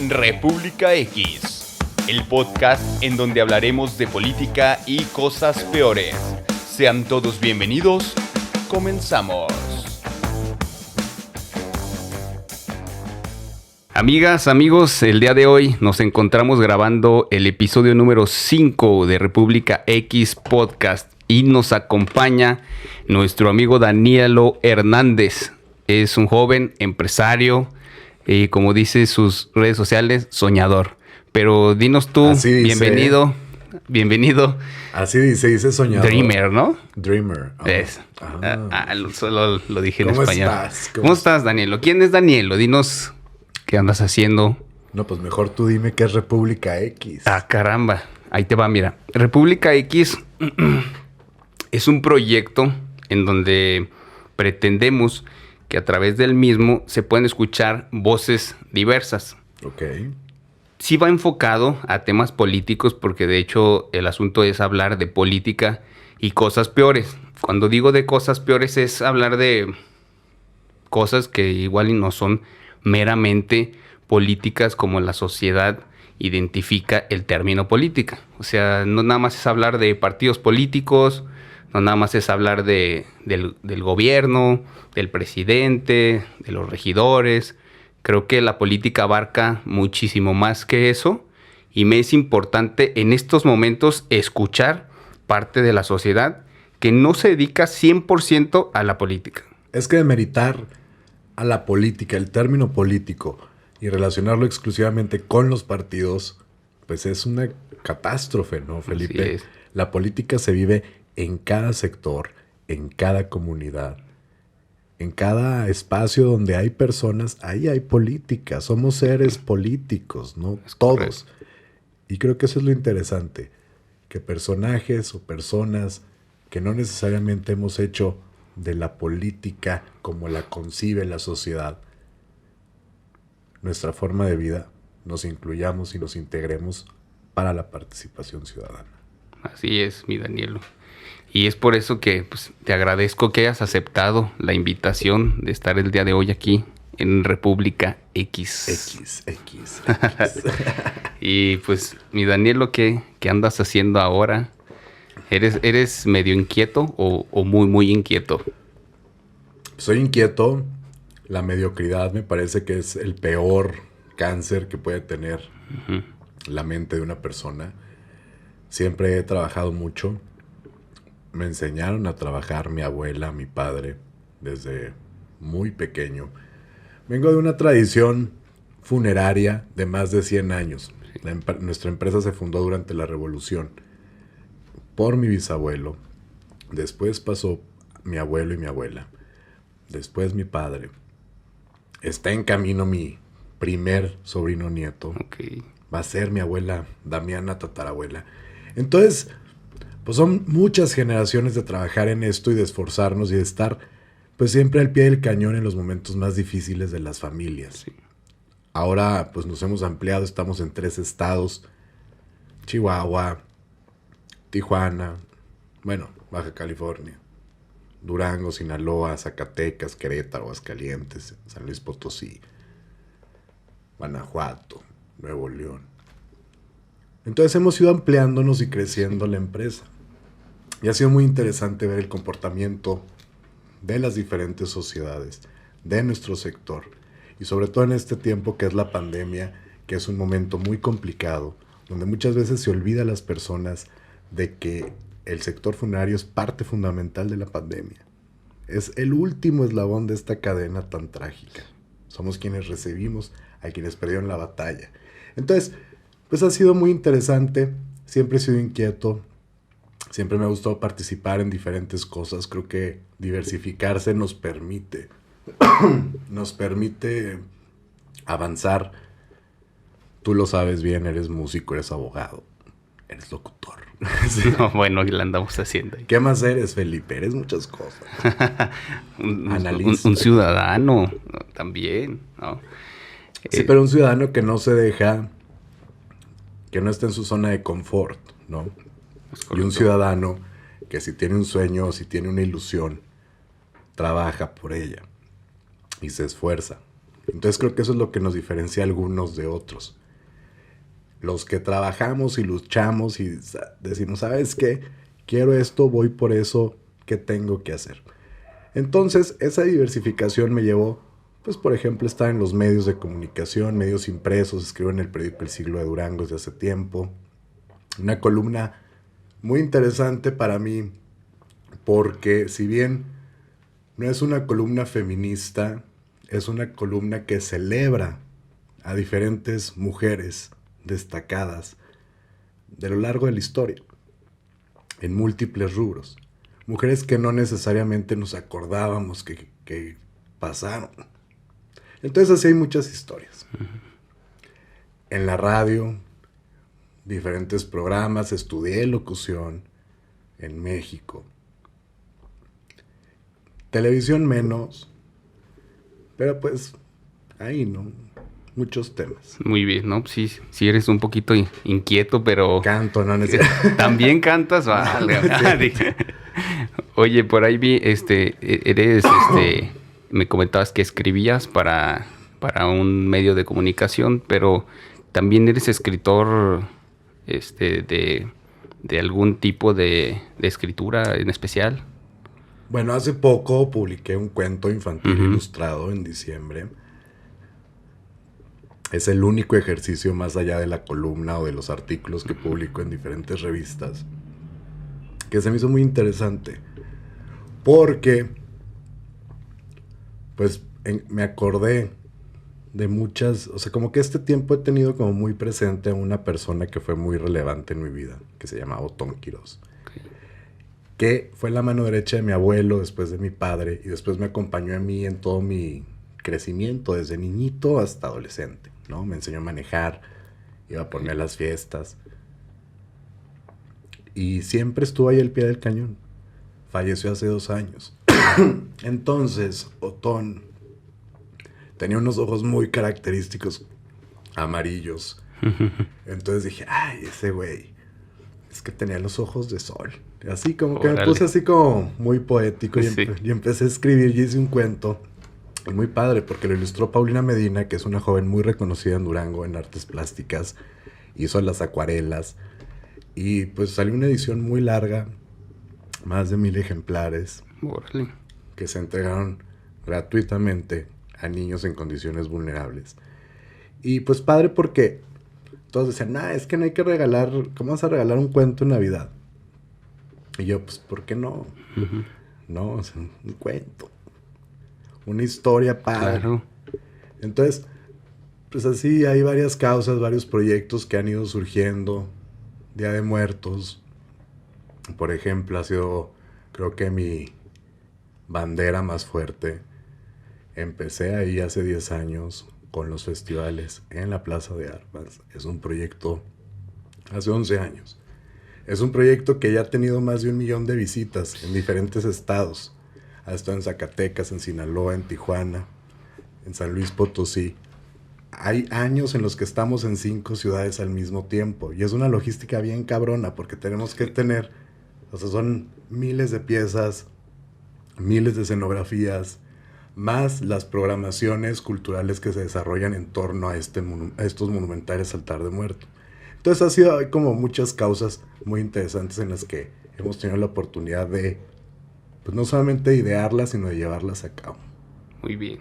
República X, el podcast en donde hablaremos de política y cosas peores. Sean todos bienvenidos, comenzamos. Amigas, amigos, el día de hoy nos encontramos grabando el episodio número 5 de República X Podcast y nos acompaña nuestro amigo Danielo Hernández. Es un joven empresario y, como dice sus redes sociales, soñador. Pero dinos tú, bienvenido. Así dice soñador. Dreamer, ¿no? Dreamer. Solo lo dije en español. ¿Cómo estás, Danielo? ¿Quién es Danielo? Dinos qué andas haciendo. No, pues mejor tú dime qué es República X. Ah, caramba. Ahí te va, mira. República X es un proyecto en donde pretendemos que a través del mismo se pueden escuchar voces diversas. Ok. Sí va enfocado a temas políticos porque de hecho el asunto es hablar de política y cosas peores. Cuando digo de cosas peores es hablar de cosas que igual y no son meramente políticas como la sociedad identifica el término política. O sea, no nada más es hablar de partidos políticos, no nada más es hablar del gobierno, del presidente, de los regidores. Creo que la política abarca muchísimo más que eso y me es importante en estos momentos escuchar parte de la sociedad que no se dedica 100% a la política. Es que demeritar a la política, el término político, y relacionarlo exclusivamente con los partidos, pues es una catástrofe, ¿no, Felipe? Así es. La política se vive en cada sector, en cada comunidad, en cada espacio donde hay personas, ahí hay política. Somos seres políticos, ¿no? Es todos. correcto. Y creo que eso es lo interesante, que personajes o personas que no necesariamente hemos hecho de la política como la concibe la sociedad, nuestra forma de vida, nos incluyamos y nos integremos para la participación ciudadana. Así es, mi Danielo. Y es por eso que pues, te agradezco que hayas aceptado la invitación de estar el día de hoy aquí en República X. X. Y pues, mi Danielo, ¿qué andas haciendo ahora? ¿Eres medio inquieto o muy inquieto? Soy inquieto. La mediocridad me parece que es el peor cáncer que puede tener la mente de una persona. Siempre he trabajado mucho. Me enseñaron a trabajar mi abuela, mi padre, desde muy pequeño. Vengo de una tradición funeraria de más de 100 años. Nuestra empresa se fundó durante la Revolución por mi bisabuelo. Después pasó mi abuelo y mi abuela. Después mi padre. Está en camino mi primer sobrino nieto. Okay. Va a ser mi abuela Damiana, tatarabuela. Entonces, pues son muchas generaciones de trabajar en esto y de esforzarnos y de estar pues siempre al pie del cañón en los momentos más difíciles de las familias. Sí. Ahora pues nos hemos ampliado, estamos en 3 estados: Chihuahua, Tijuana, Baja California, Durango, Sinaloa, Zacatecas, Querétaro, Aguascalientes, San Luis Potosí, Guanajuato, Nuevo León. Entonces hemos ido ampliándonos y creciendo la empresa. Y ha sido muy interesante ver el comportamiento de las diferentes sociedades, de nuestro sector. Y sobre todo en este tiempo que es la pandemia, que es un momento muy complicado, donde muchas veces se olvida a las personas de que el sector funerario es parte fundamental de la pandemia. Es el último eslabón de esta cadena tan trágica. Somos quienes recibimos a quienes perdieron la batalla. Entonces, pues ha sido muy interesante. Siempre he sido inquieto. Siempre me ha gustado participar en diferentes cosas. Creo que diversificarse nos permite avanzar. Tú lo sabes bien, eres músico, eres abogado, eres locutor. Sí. No, bueno, ¿qué le andamos haciendo ahí? ¿Qué más eres, Felipe? Eres muchas cosas. un ciudadano, ¿no? También, ¿no? Sí, pero un ciudadano que no se deja, que no está en su zona de confort, ¿no? Y un ciudadano que si tiene un sueño, si tiene una ilusión, trabaja por ella y se esfuerza. Entonces creo que eso es lo que nos diferencia a algunos de otros. Los que trabajamos y luchamos y decimos, ¿sabes qué? Quiero esto, voy por eso, ¿qué tengo que hacer? Entonces, esa diversificación me llevó, pues, por ejemplo, estar en los medios de comunicación, medios impresos, escribo en el periódico El Siglo de Durango desde hace tiempo. Una columna muy interesante para mí, porque si bien no es una columna feminista, es una columna que celebra a diferentes mujeres destacadas de lo largo de la historia, en múltiples rubros. Mujeres que no necesariamente nos acordábamos que pasaron. Entonces así hay muchas historias. En la radio, diferentes programas, estudié locución en México. Televisión menos, pero pues ahí, ¿no? Muchos temas. Muy bien, ¿no? Sí, sí eres un poquito inquieto, pero... Canto, no necesito. ¿También cantas? Vale. Sí. Oye, por ahí vi, eres, me comentabas que escribías para un medio de comunicación, pero también eres escritor, de algún tipo de escritura en especial. Bueno, hace poco publiqué un cuento infantil ilustrado en diciembre. Es el único ejercicio más allá de la columna o de los artículos que publico en diferentes revistas, que se me hizo muy interesante. Porque, pues, me acordé de muchas... O sea, como que este tiempo he tenido como muy presente a una persona que fue muy relevante en mi vida, que se llamaba Otón Quirós. Que fue la mano derecha de mi abuelo, después de mi padre, y después me acompañó a mí en todo mi crecimiento, desde niñito hasta adolescente, ¿no? Me enseñó a manejar, iba a ponerme a las fiestas. Y siempre estuvo ahí al pie del cañón. Falleció hace 2 años. Entonces, Otón tenía unos ojos muy característicos, amarillos. Entonces dije, ay, ese güey, es que tenía los ojos de sol. Así como que me puse así como muy poético y empecé a escribir y hice un cuento. Y muy padre, porque lo ilustró Paulina Medina, que es una joven muy reconocida en Durango en artes plásticas. Hizo las acuarelas. Y pues salió una edición muy larga, más de 1000 ejemplares, Órale. que se entregaron gratuitamente a niños en condiciones vulnerables. Y pues padre porque todos decían, es que no hay que regalar, ¿cómo vas a regalar un cuento en Navidad? Y yo, pues, ¿por qué no? No, o sea, un cuento. Una historia padre. Claro. Entonces, pues así hay varias causas, varios proyectos que han ido surgiendo. Día de Muertos, por ejemplo, ha sido, creo que mi bandera más fuerte. Empecé ahí hace 10 años con los festivales en la Plaza de Armas. Es un proyecto hace 11 años. Es un proyecto que ya ha tenido más de 1 millón de visitas en diferentes estados. Ha estado en Zacatecas, en Sinaloa, en Tijuana, en San Luis Potosí. Hay años en los que estamos en 5 ciudades al mismo tiempo. Y es una logística bien cabrona porque tenemos que tener... O sea, son miles de piezas, miles de escenografías, más las programaciones culturales que se desarrollan en torno a estos monumentales altar de muerto. Entonces hay como muchas causas muy interesantes en las que hemos tenido la oportunidad de, pues no solamente idearlas, sino de llevarlas a cabo. Muy bien.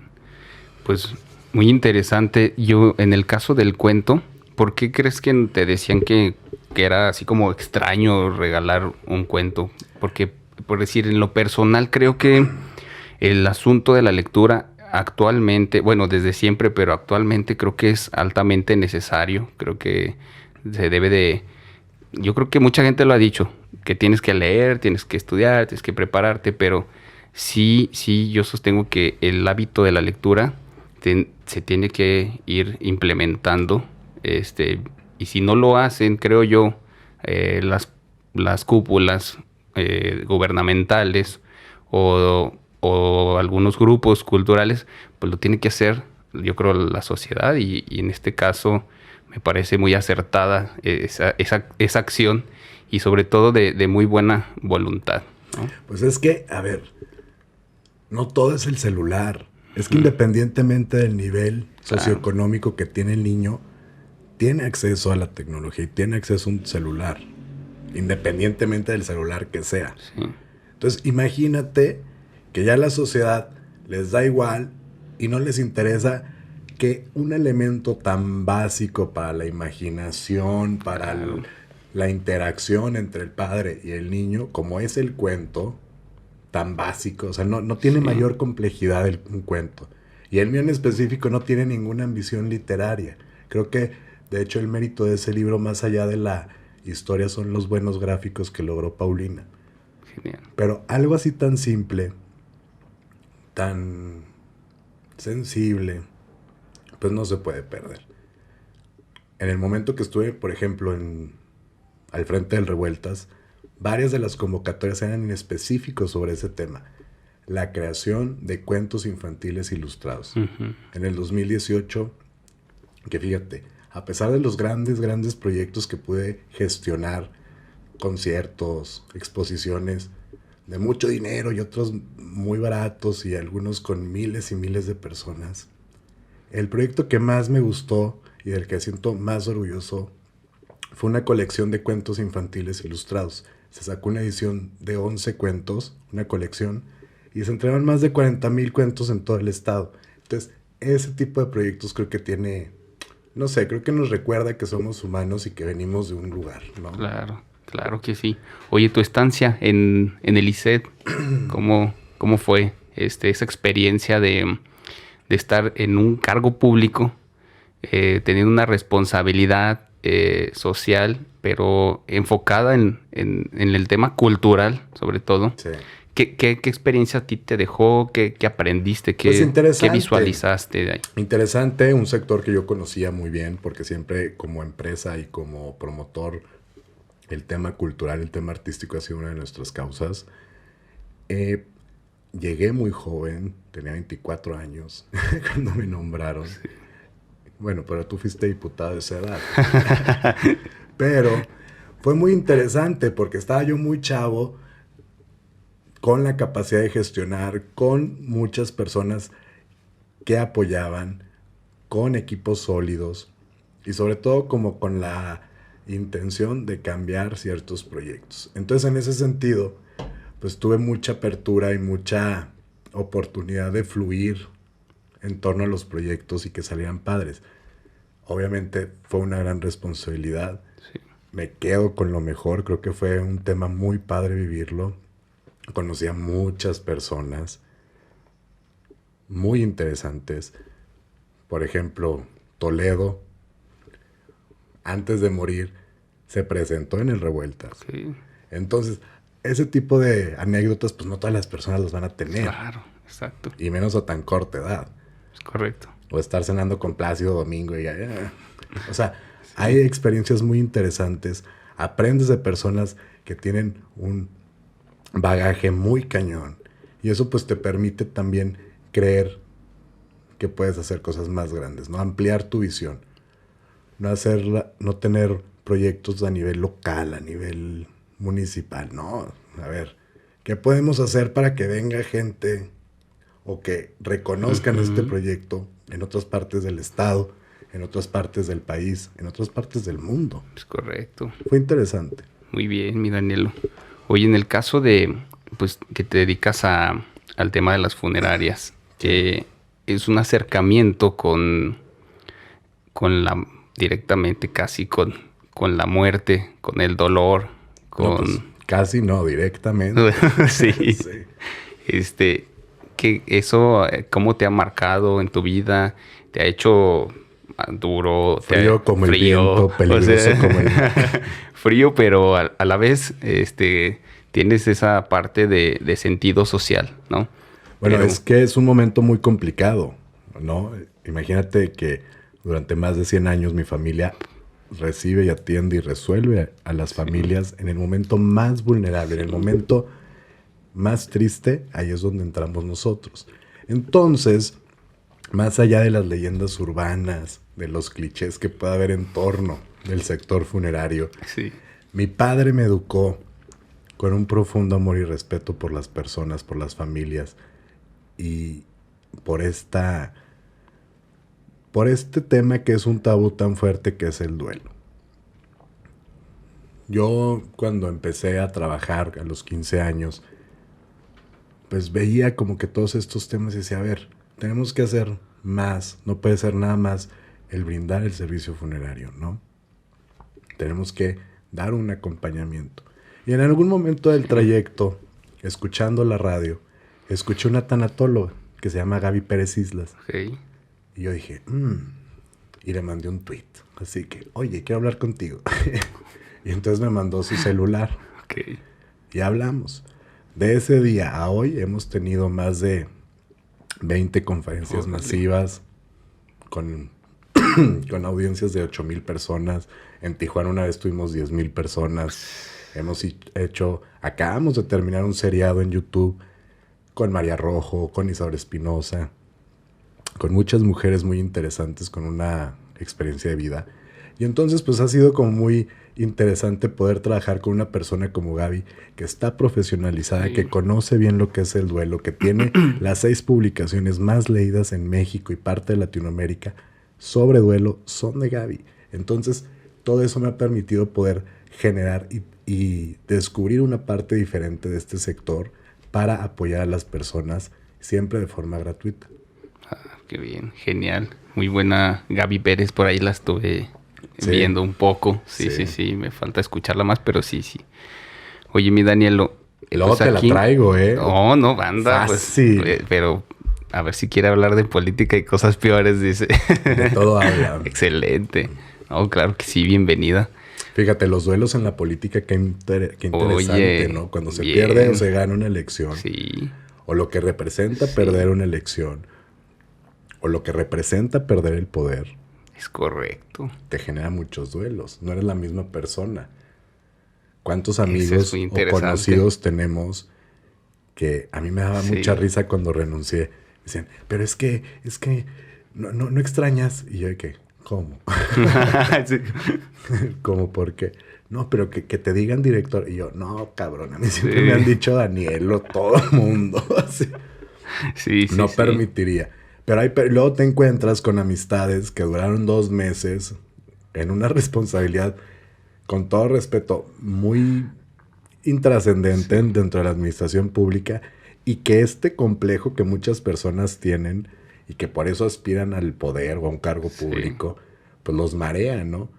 Pues muy interesante. Yo, en el caso del cuento, ¿por qué crees que te decían que era así como extraño regalar un cuento? Porque, por decir, en lo personal creo que el asunto de la lectura actualmente, bueno, desde siempre, pero actualmente creo que es altamente necesario. Creo que se debe de... Yo creo que mucha gente lo ha dicho, que tienes que leer, tienes que estudiar, tienes que prepararte, pero sí, yo sostengo que el hábito de la lectura se tiene que ir implementando, y si no lo hacen, creo yo, las cúpulas gubernamentales o algunos grupos culturales, pues lo tiene que hacer, yo creo, la sociedad, y en este caso me parece muy acertada esa acción, y sobre todo de muy buena voluntad, ¿no? Pues es que, a ver, no todo es el celular. Es que independientemente del nivel socioeconómico que tiene el niño, tiene acceso a la tecnología y tiene acceso a un celular, independientemente del celular que sea. Sí. Entonces, imagínate que ya la sociedad les da igual y no les interesa que un elemento tan básico para la imaginación, para la interacción entre el padre y el niño, como es el cuento, tan básico, o sea, no tiene mayor complejidad un cuento. Y el mío en específico no tiene ninguna ambición literaria. Creo que, de hecho, el mérito de ese libro, más allá de la historia, son los buenos gráficos que logró Paulina. Genial. Pero algo así tan simple, tan sensible, pues no se puede perder. En el momento que estuve, por ejemplo, al frente del Revueltas, varias de las convocatorias eran en específico sobre ese tema. La creación de cuentos infantiles ilustrados. Uh-huh. En el 2018, que fíjate, a pesar de los grandes proyectos que pude gestionar, conciertos, exposiciones de mucho dinero y otros muy baratos y algunos con miles y miles de personas, el proyecto que más me gustó y del que siento más orgulloso fue una colección de cuentos infantiles ilustrados. Se sacó una edición de 11 cuentos, una colección, y se entregaron más de 40,000 cuentos en todo el estado. Entonces, ese tipo de proyectos creo que tiene, no sé, creo que nos recuerda que somos humanos y que venimos de un lugar, ¿no? Claro que sí. Oye, tu estancia en el ICED, ¿cómo fue esa experiencia de estar en un cargo público, teniendo una responsabilidad social, pero enfocada en el tema cultural, sobre todo? Sí. ¿Qué experiencia a ti te dejó? ¿Qué aprendiste? ¿Qué visualizaste de ahí? Interesante, un sector que yo conocía muy bien, porque siempre como empresa y como promotor, el tema cultural, el tema artístico ha sido una de nuestras causas. Llegué muy joven, tenía 24 años cuando me nombraron. Sí. Bueno, pero tú fuiste diputado de esa edad. Pero fue muy interesante porque estaba yo muy chavo, con la capacidad de gestionar, con muchas personas que apoyaban, con equipos sólidos y sobre todo como con la intención de cambiar ciertos proyectos. Entonces, en ese sentido, pues tuve mucha apertura y mucha oportunidad de fluir en torno a los proyectos y que salieran padres. Obviamente fue una gran responsabilidad. Sí. Me quedo con lo mejor, creo que fue un tema muy padre vivirlo. Conocí a muchas personas muy interesantes. Por ejemplo, Toledo, antes de morir, se presentó en el Revueltas. Sí. Entonces, ese tipo de anécdotas, pues no todas las personas las van a tener. Claro, exacto. Y menos a tan corta edad. Es correcto. O estar cenando con Plácido Domingo y o sea, sí. Hay experiencias muy interesantes. Aprendes de personas que tienen un bagaje muy cañón. Y eso pues te permite también creer que puedes hacer cosas más grandes, ¿no? Ampliar tu visión. No tener proyectos a nivel local, a nivel municipal, no. A ver, ¿qué podemos hacer para que venga gente o que reconozcan este proyecto en otras partes del estado, en otras partes del país, en otras partes del mundo? Es correcto. Fue interesante. Muy bien, mi Danielo. Oye, en el caso de, pues, que te dedicas al tema de las funerarias, que es un acercamiento con directamente casi con la muerte, con el dolor, con... No, pues, casi no, directamente. Sí. Sí. Que eso, ¿cómo te ha marcado en tu vida? ¿Te ha hecho duro? Frío como el viento, peligroso como el... Frío, pero a la vez tienes esa parte de sentido social, ¿no? Bueno, es que es un momento muy complicado, ¿no? Imagínate que durante más de 100 años mi familia recibe y atiende y resuelve a las familias en el momento más vulnerable, en el momento más triste, ahí es donde entramos nosotros. Entonces, más allá de las leyendas urbanas, de los clichés que pueda haber en torno del sector funerario, sí. Mi padre me educó con un profundo amor y respeto por las personas, por las familias. Y por este tema que es un tabú tan fuerte que es el duelo. Yo cuando empecé a trabajar a los 15 años, pues veía como que todos estos temas y decía, a ver, tenemos que hacer más, no puede ser nada más el brindar el servicio funerario, ¿no? Tenemos que dar un acompañamiento. Y en algún momento del trayecto, escuchando la radio, escuché una tanatóloga que se llama Gaby Pérez Islas. Ok. Y yo dije, y le mandé un tweet. Así que, oye, quiero hablar contigo. Y entonces me mandó su celular. Ok. Y hablamos. De ese día a hoy hemos tenido más de 20 conferencias masivas con audiencias de 8,000 personas. En Tijuana una vez tuvimos 10,000 personas. Acabamos de terminar un seriado en YouTube con María Rojo, con Isaura Espinosa, con muchas mujeres muy interesantes con una experiencia de vida. Y entonces pues ha sido como muy interesante poder trabajar con una persona como Gaby, que está profesionalizada, Sí. que conoce bien lo que es el duelo, que tiene las 6 publicaciones más leídas en México y parte de Latinoamérica sobre duelo son de Gaby. Entonces todo eso me ha permitido poder generar y descubrir una parte diferente de este sector para apoyar a las personas siempre de forma gratuita. Qué bien, genial. Muy buena Gaby Pérez, por ahí la estuve Sí. viendo un poco. Sí, me falta escucharla más, pero sí. Oye, mi Danielo. Luego te la traigo, ¿eh? No, banda, Fácil. pues. Pero a ver si quiere hablar de política y cosas peores, dice. De todo habla. Excelente. No, claro que sí, bienvenida. Fíjate, los duelos en la política, qué interesante, Oye, ¿no? Cuando se bien. pierde o se gana una elección. Sí. O lo que representa perder una elección. O lo que representa perder el poder. Es correcto. Te genera muchos duelos. No eres la misma persona. ¿Cuántos Eso amigos es muy o interesante. conocidos tenemos que a mí me daba Sí. mucha risa cuando renuncié? Decían, pero es que no extrañas. Y yo de que, ¿cómo? Sí. ¿Cómo por qué? No, pero que te digan director. Y yo, no, cabrón, a mí siempre Sí. me han dicho Danielo, todo el mundo. Así. Sí. No permitiría. Pero luego te encuentras con amistades que duraron 2 meses en una responsabilidad, con todo respeto, muy intrascendente dentro de la administración pública, y que este complejo que muchas personas tienen y que por eso aspiran al poder o a un cargo público, pues los marea, ¿no?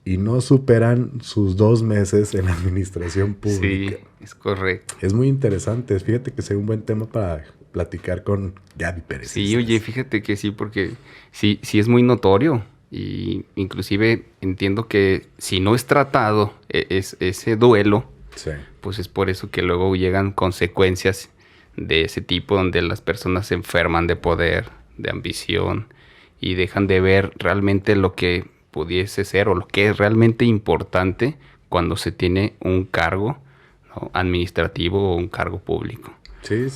Y no superan sus 2 meses en la administración pública. Sí, es correcto. Es muy interesante. Fíjate que sería un buen tema para platicar con Gaby Pérez. Sí, oye, fíjate que sí, porque sí es muy notorio. Y inclusive entiendo que si no es tratado ese duelo, Sí. pues es por eso que luego llegan consecuencias de ese tipo donde las personas se enferman de poder, de ambición y dejan de ver realmente lo que pudiese ser o lo que es realmente importante cuando se tiene un cargo, ¿no?, administrativo o un cargo público. Sí.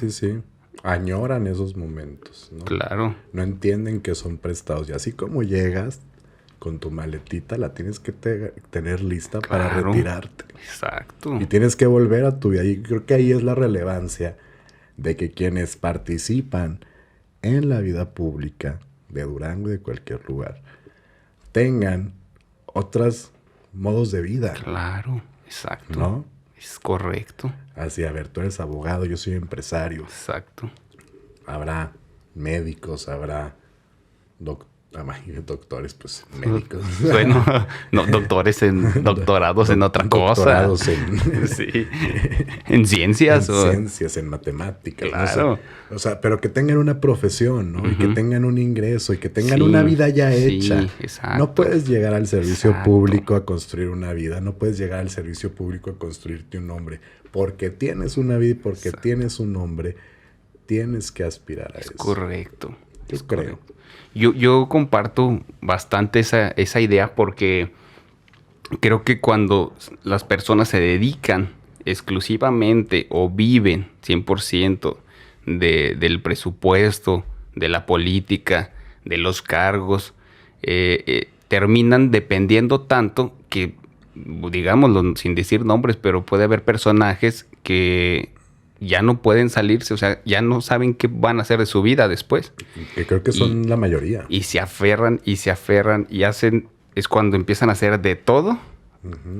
Añoran esos momentos, ¿no? Claro. No entienden que son prestados. Y así como llegas con tu maletita, la tienes que tener lista para Claro. retirarte. Exacto. Y tienes que volver a tu vida. Y creo que ahí es la relevancia de que quienes participan en la vida pública de Durango y de cualquier lugar tengan otros modos de vida, Claro, exacto. ¿no? Es correcto. Así, a ver, tú eres abogado, yo soy empresario. Exacto. Habrá médicos, habrá doctores, pues médicos. Bueno, no, doctorados en otra cosa. Doctorados en, Sí. En ciencias. en ciencias, en matemáticas. Claro. No sé. O sea, pero que tengan una profesión, ¿no? Y que tengan un ingreso y que tengan Sí, una vida ya sí, hecha. exacto. No puedes llegar al servicio Exacto. público a construir una vida. No puedes llegar al servicio público a construirte un nombre. Porque tienes una vida y porque tienes un nombre, tienes que aspirar a eso. Correcto. Yo creo. Yo comparto bastante esa idea porque creo que cuando las personas se dedican exclusivamente o viven 100% del presupuesto, de la política, de los cargos, terminan dependiendo tanto que, digámoslo sin decir nombres, pero puede haber personajes que ya no pueden salirse, o sea, ya no saben qué van a hacer de su vida después. Que creo que son la mayoría. Y se aferran y hacen, es cuando empiezan a hacer de todo,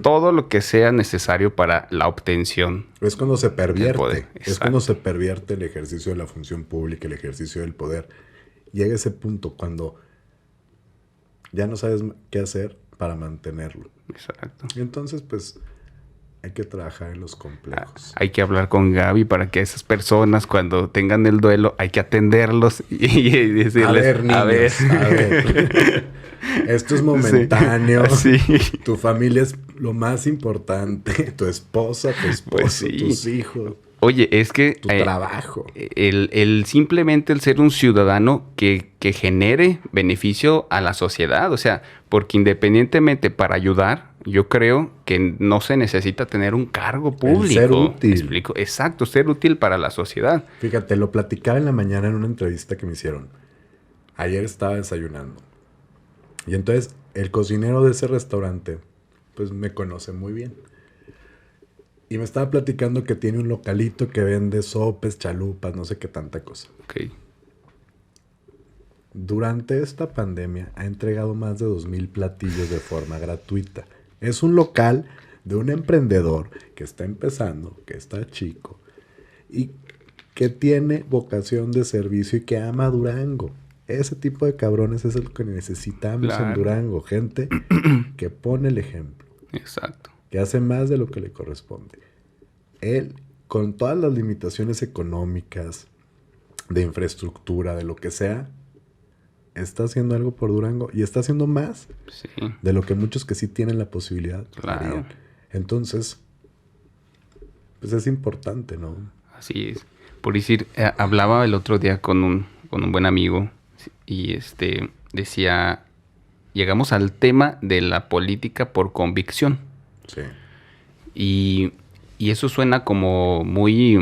todo lo que sea necesario para la obtención. Es cuando se del pervierte. poder. Es cuando se pervierte el ejercicio de la función pública, el ejercicio del poder. Llega ese punto cuando ya no sabes qué hacer para mantenerlo. Exacto. Y entonces, pues, hay que trabajar en los complejos. Hay que hablar con Gaby para que esas personas, cuando tengan el duelo, hay que atenderlos y decirles, A ver, niños, a ver. Esto es momentáneo. Sí. Tu familia es lo más importante. Tu esposa, tu esposo, Pues sí. tus hijos, Oye, es que tu trabajo. simplemente el ser un ciudadano que genere beneficio a la sociedad, o sea, porque independientemente para ayudar, yo creo que no se necesita tener un cargo público. El ser útil. ¿Me explico? Exacto, ser útil para la sociedad. Fíjate, lo platicaba en la mañana en una entrevista que me hicieron. Ayer estaba desayunando. Y entonces el cocinero de ese restaurante, pues me conoce muy bien. Y me estaba platicando que tiene un localito que vende sopes, chalupas, no sé qué tanta cosa. Ok. Durante esta pandemia ha entregado más de 2,000 platillos de forma gratuita. Es un local de un emprendedor que está empezando, que está chico y que tiene vocación de servicio y que ama Durango. Ese tipo de cabrones es el que necesitamos en Durango. Gente que pone el ejemplo. Exacto. Que hace más de lo que le corresponde. Él, con todas las limitaciones económicas, de infraestructura, de lo que sea, está haciendo algo por Durango y está haciendo más de lo que muchos que sí tienen la posibilidad harían. Entonces, pues es importante, ¿no? Así es. Por decir, hablaba el otro día con un buen amigo y decía, llegamos al tema de la política por convicción. Sí. Y eso suena como muy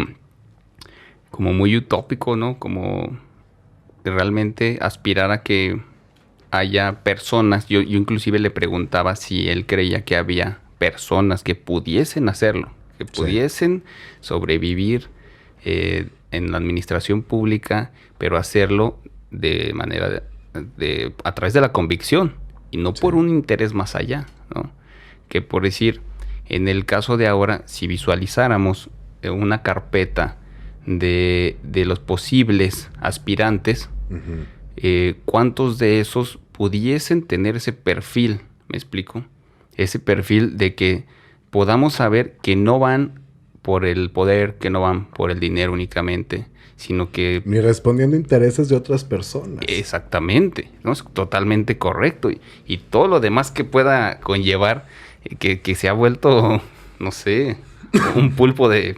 utópico, ¿no? Como realmente aspirar a que haya personas. Yo inclusive le preguntaba si él creía que había personas que pudiesen hacerlo, que pudiesen sobrevivir en la administración pública, pero hacerlo de manera a través de la convicción y no por un interés más allá, ¿no? Que por decir, en el caso de ahora, si visualizáramos una carpeta de los posibles aspirantes, ¿cuántos de esos pudiesen tener ese perfil? ¿Me explico? Ese perfil de que podamos saber que no van por el poder, que no van por el dinero únicamente, sino que... Ni respondiendo a intereses de otras personas. Exactamente, ¿no? Es totalmente correcto. Y todo lo demás que pueda conllevar, que se ha vuelto, no sé, un pulpo de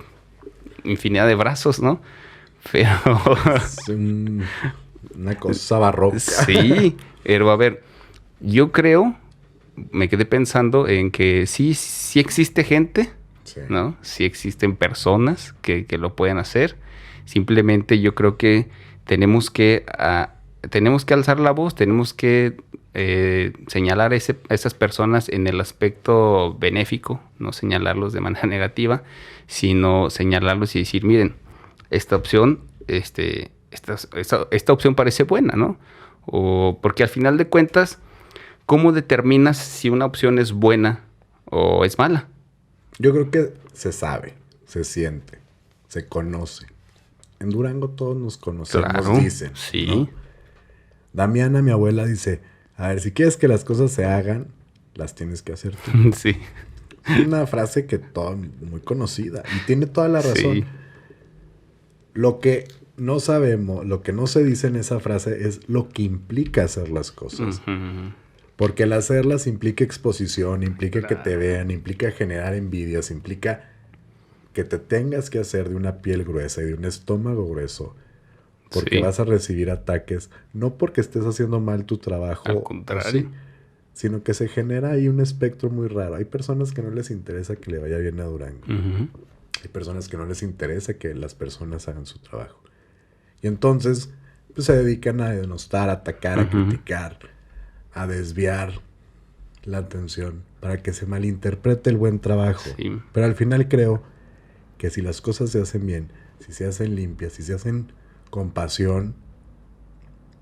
infinidad de brazos, ¿no? Pero... Es una cosa barroca. Sí, pero a ver, yo creo, me quedé pensando en que sí existe gente, ¿no? Sí existen personas que lo pueden hacer. Simplemente yo creo que tenemos que alzar la voz, tenemos que señalar a esas personas en el aspecto benéfico, no señalarlos de manera negativa, sino señalarlos y decir, miren, esta opción, esta opción parece buena, ¿no? O porque al final de cuentas, ¿cómo determinas si una opción es buena o es mala? Yo creo que se sabe, se siente, se conoce. En Durango todos nos conocemos, claro, dicen. Sí. ¿No? Damiana, mi abuela, dice, a ver, si quieres que las cosas se hagan, las tienes que hacer tú. Sí. Es una frase que muy conocida y tiene toda la razón. Sí. Lo que no sabemos, lo que no se dice en esa frase es lo que implica hacer las cosas. Porque el hacerlas implica exposición, implica que te vean, implica generar envidias, implica que te tengas que hacer de una piel gruesa y de un estómago grueso. Porque vas a recibir ataques, no porque estés haciendo mal tu trabajo, al contrario, sino que se genera ahí un espectro muy raro. Hay personas que no les interesa que le vaya bien a Durango. Hay personas que no les interesa que las personas hagan su trabajo. Y entonces, pues se dedican a denostar, a atacar, a criticar, a desviar la atención para que se malinterprete el buen trabajo. Sí. Pero al final creo que si las cosas se hacen bien, si se hacen limpias, si se hacen con pasión,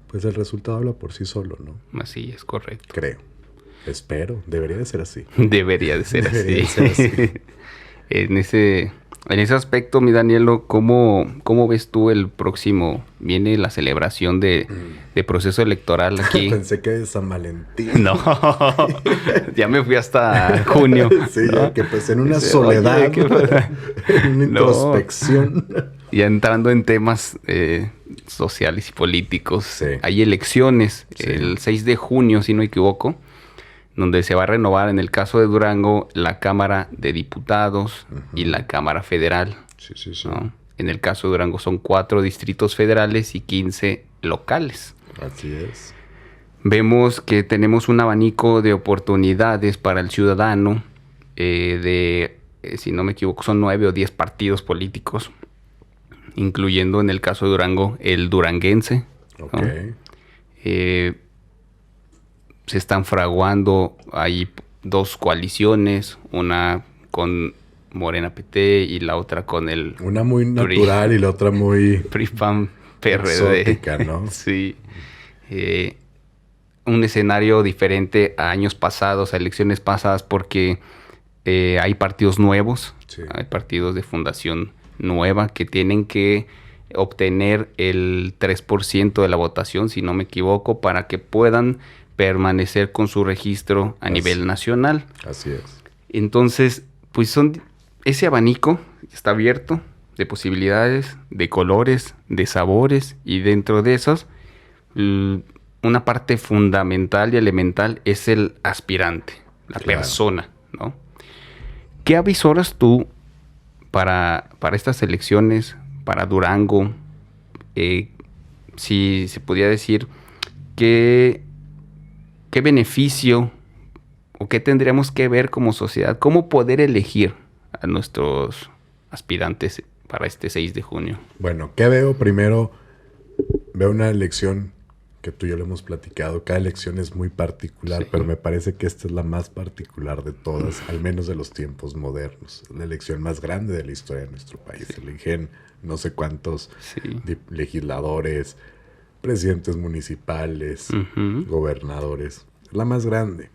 pues el resultado habla por sí solo, ¿no? Así es, correcto. Creo. Espero. Debería de ser así. Debería de ser Debería así. de ser así. En ese aspecto, mi Danielo, ¿cómo ves tú el próximo? Viene la celebración de proceso electoral aquí. Pensé que de San Valentín. No, ya me fui hasta junio. Sí, ¿no? ya que pues en una Dice, soledad, oye, ¿qué pasa? en una No. introspección. Ya entrando en temas sociales y políticos, Sí. hay elecciones Sí. el 6 de junio, si no me equivoco, donde se va a renovar, en el caso de Durango, la Cámara de Diputados y la Cámara Federal. Sí, sí, sí. ¿No? En el caso de Durango son 4 distritos federales y 15 locales. Así es. Vemos que tenemos un abanico de oportunidades para el ciudadano si no me equivoco, son 9 o 10 partidos políticos, incluyendo en el caso de Durango el duranguense. Ok. ¿No? Se están fraguando, hay 2 coaliciones, una con Morena PT y la otra con el Una muy PRI. natural y la otra muy PRI, PAN, PRD. exótica, ¿no? Sí. Un escenario diferente a años pasados, a elecciones pasadas, porque hay partidos nuevos, Sí. hay partidos de fundación nueva que tienen que obtener el 3% de la votación, si no me equivoco, para que puedan permanecer con su registro a nivel nacional. Así es. Entonces, pues ese abanico está abierto de posibilidades, de colores, de sabores, y dentro de esos, una parte fundamental y elemental es el aspirante, la Claro. persona, ¿no? ¿Qué avisoras tú para estas elecciones, para Durango? Si se podía decir, ¿qué beneficio o qué tendríamos que ver como sociedad? ¿Cómo poder elegir a nuestros aspirantes para este 6 de junio? Bueno, ¿qué veo? Primero, veo una elección que tú y yo lo hemos platicado. Cada elección es muy particular, Sí. pero me parece que esta es la más particular de todas, al menos de los tiempos modernos. La elección más grande de la historia de nuestro país. Sí. Eligen no sé cuántos Sí. legisladores, presidentes municipales, Ujú. gobernadores. Es la más grande.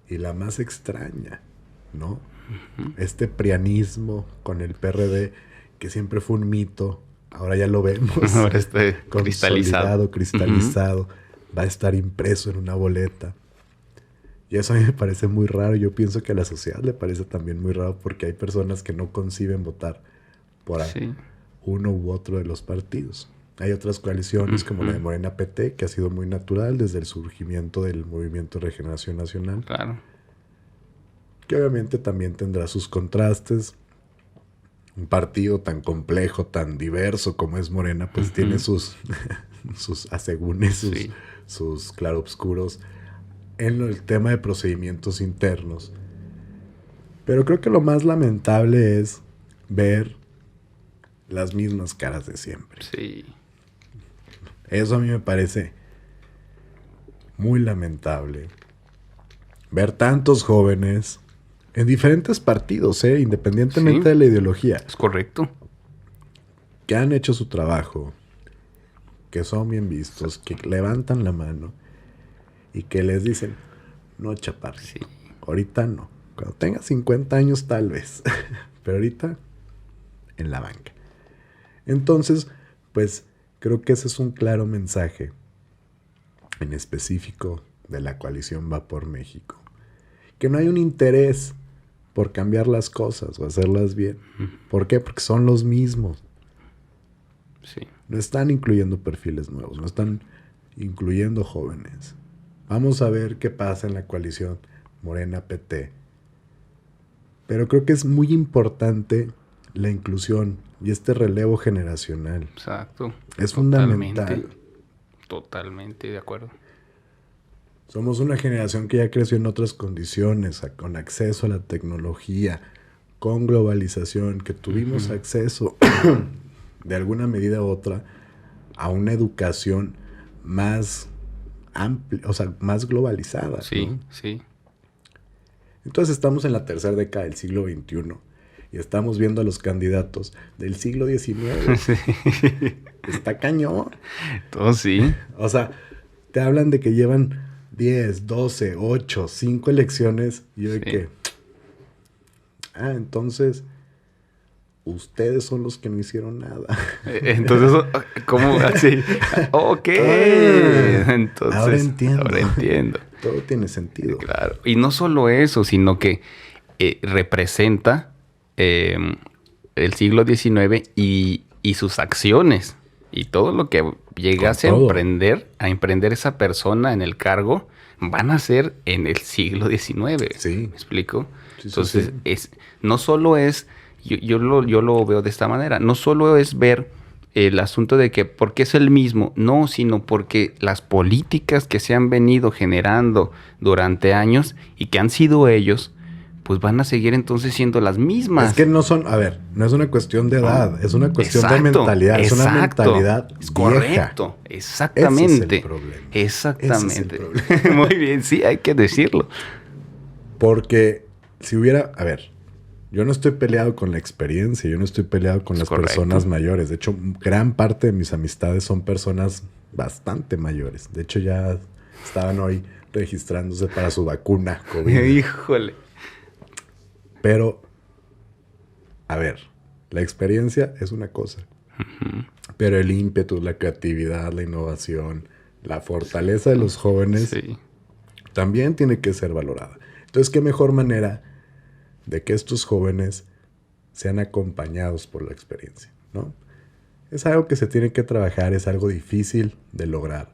Y la más extraña, ¿no? Este prianismo con el PRD, que siempre fue un mito, ahora ya lo vemos. Ahora está Consolidado, cristalizado. cristalizado. Va a estar impreso en una boleta. Y eso a mí me parece muy raro. Yo pienso que a la sociedad le parece también muy raro porque hay personas que no conciben votar por Sí. uno u otro de los partidos. Hay otras coaliciones como la de Morena PT, que ha sido muy natural desde el surgimiento del Movimiento de Regeneración Nacional, Claro. que obviamente también tendrá sus contrastes. Un partido tan complejo, tan diverso como es Morena, pues tiene sus asegúnes, Sí. sus claroscuros en el tema de procedimientos internos. Pero creo que lo más lamentable es ver las mismas caras de siempre. Sí. Eso a mí me parece muy lamentable. Ver tantos jóvenes en diferentes partidos, independientemente Sí. de la ideología, Es correcto. que han hecho su trabajo, que son bien vistos, que levantan la mano y que les dicen, no, chaparro, Sí. ahorita no. Cuando tengas 50 años tal vez, pero ahorita en la banca. Entonces, pues creo que ese es un claro mensaje en específico de la coalición Va por México. Que no hay un interés por cambiar las cosas o hacerlas bien. ¿Por qué? Porque son los mismos. Sí. No están incluyendo perfiles nuevos, no están incluyendo jóvenes. Vamos a ver qué pasa en la coalición Morena-PT. Pero creo que es muy importante la inclusión y este relevo generacional. Exacto. Es Totalmente. fundamental. Totalmente de acuerdo. Somos una generación que ya creció en otras condiciones, con acceso a la tecnología, con globalización, que tuvimos acceso de alguna medida u otra a una educación más amplia, o sea, más globalizada. Sí, ¿no? sí. Entonces estamos en la tercera década del siglo XXI, y estamos viendo a los candidatos del siglo XIX. Sí. Está cañón. Todo sí. O sea, te hablan de que llevan 10, 12, 8, 5 elecciones. Y yo de que... entonces... Ustedes son los que no hicieron nada. Entonces, ¿cómo así? Ok. Entonces, ahora entiendo. Todo tiene sentido. Claro. Y no solo eso, sino que representa el siglo XIX y sus acciones. Y todo lo que llegase a emprender esa persona en el cargo, van a ser en el siglo XIX. Sí. ¿Me explico? Sí, Entonces, sí. No solo es... Yo lo veo de esta manera. No solo es ver el asunto de que porque es el mismo, no, sino porque las políticas que se han venido generando durante años y que han sido ellos, pues van a seguir entonces siendo las mismas. Es que no son, no es una cuestión de edad, es una cuestión de mentalidad, es una mentalidad es correcto, vieja. Exactamente. Ese es el problema. Exactamente. Ese es el problema. Muy bien, sí, hay que decirlo. Porque si hubiera, yo no estoy peleado con la experiencia, yo no estoy peleado con las personas mayores. De hecho, gran parte de mis amistades son personas bastante mayores. De hecho, ya estaban hoy registrándose para su vacuna COVID. Híjole. Pero, la experiencia es una cosa. Uh-huh. Pero el ímpetu, la creatividad, la innovación, la fortaleza de los jóvenes también tiene que ser valorada. Entonces, ¿qué mejor manera de que estos jóvenes sean acompañados por la experiencia, ¿no? Es algo que se tiene que trabajar, es algo difícil de lograr,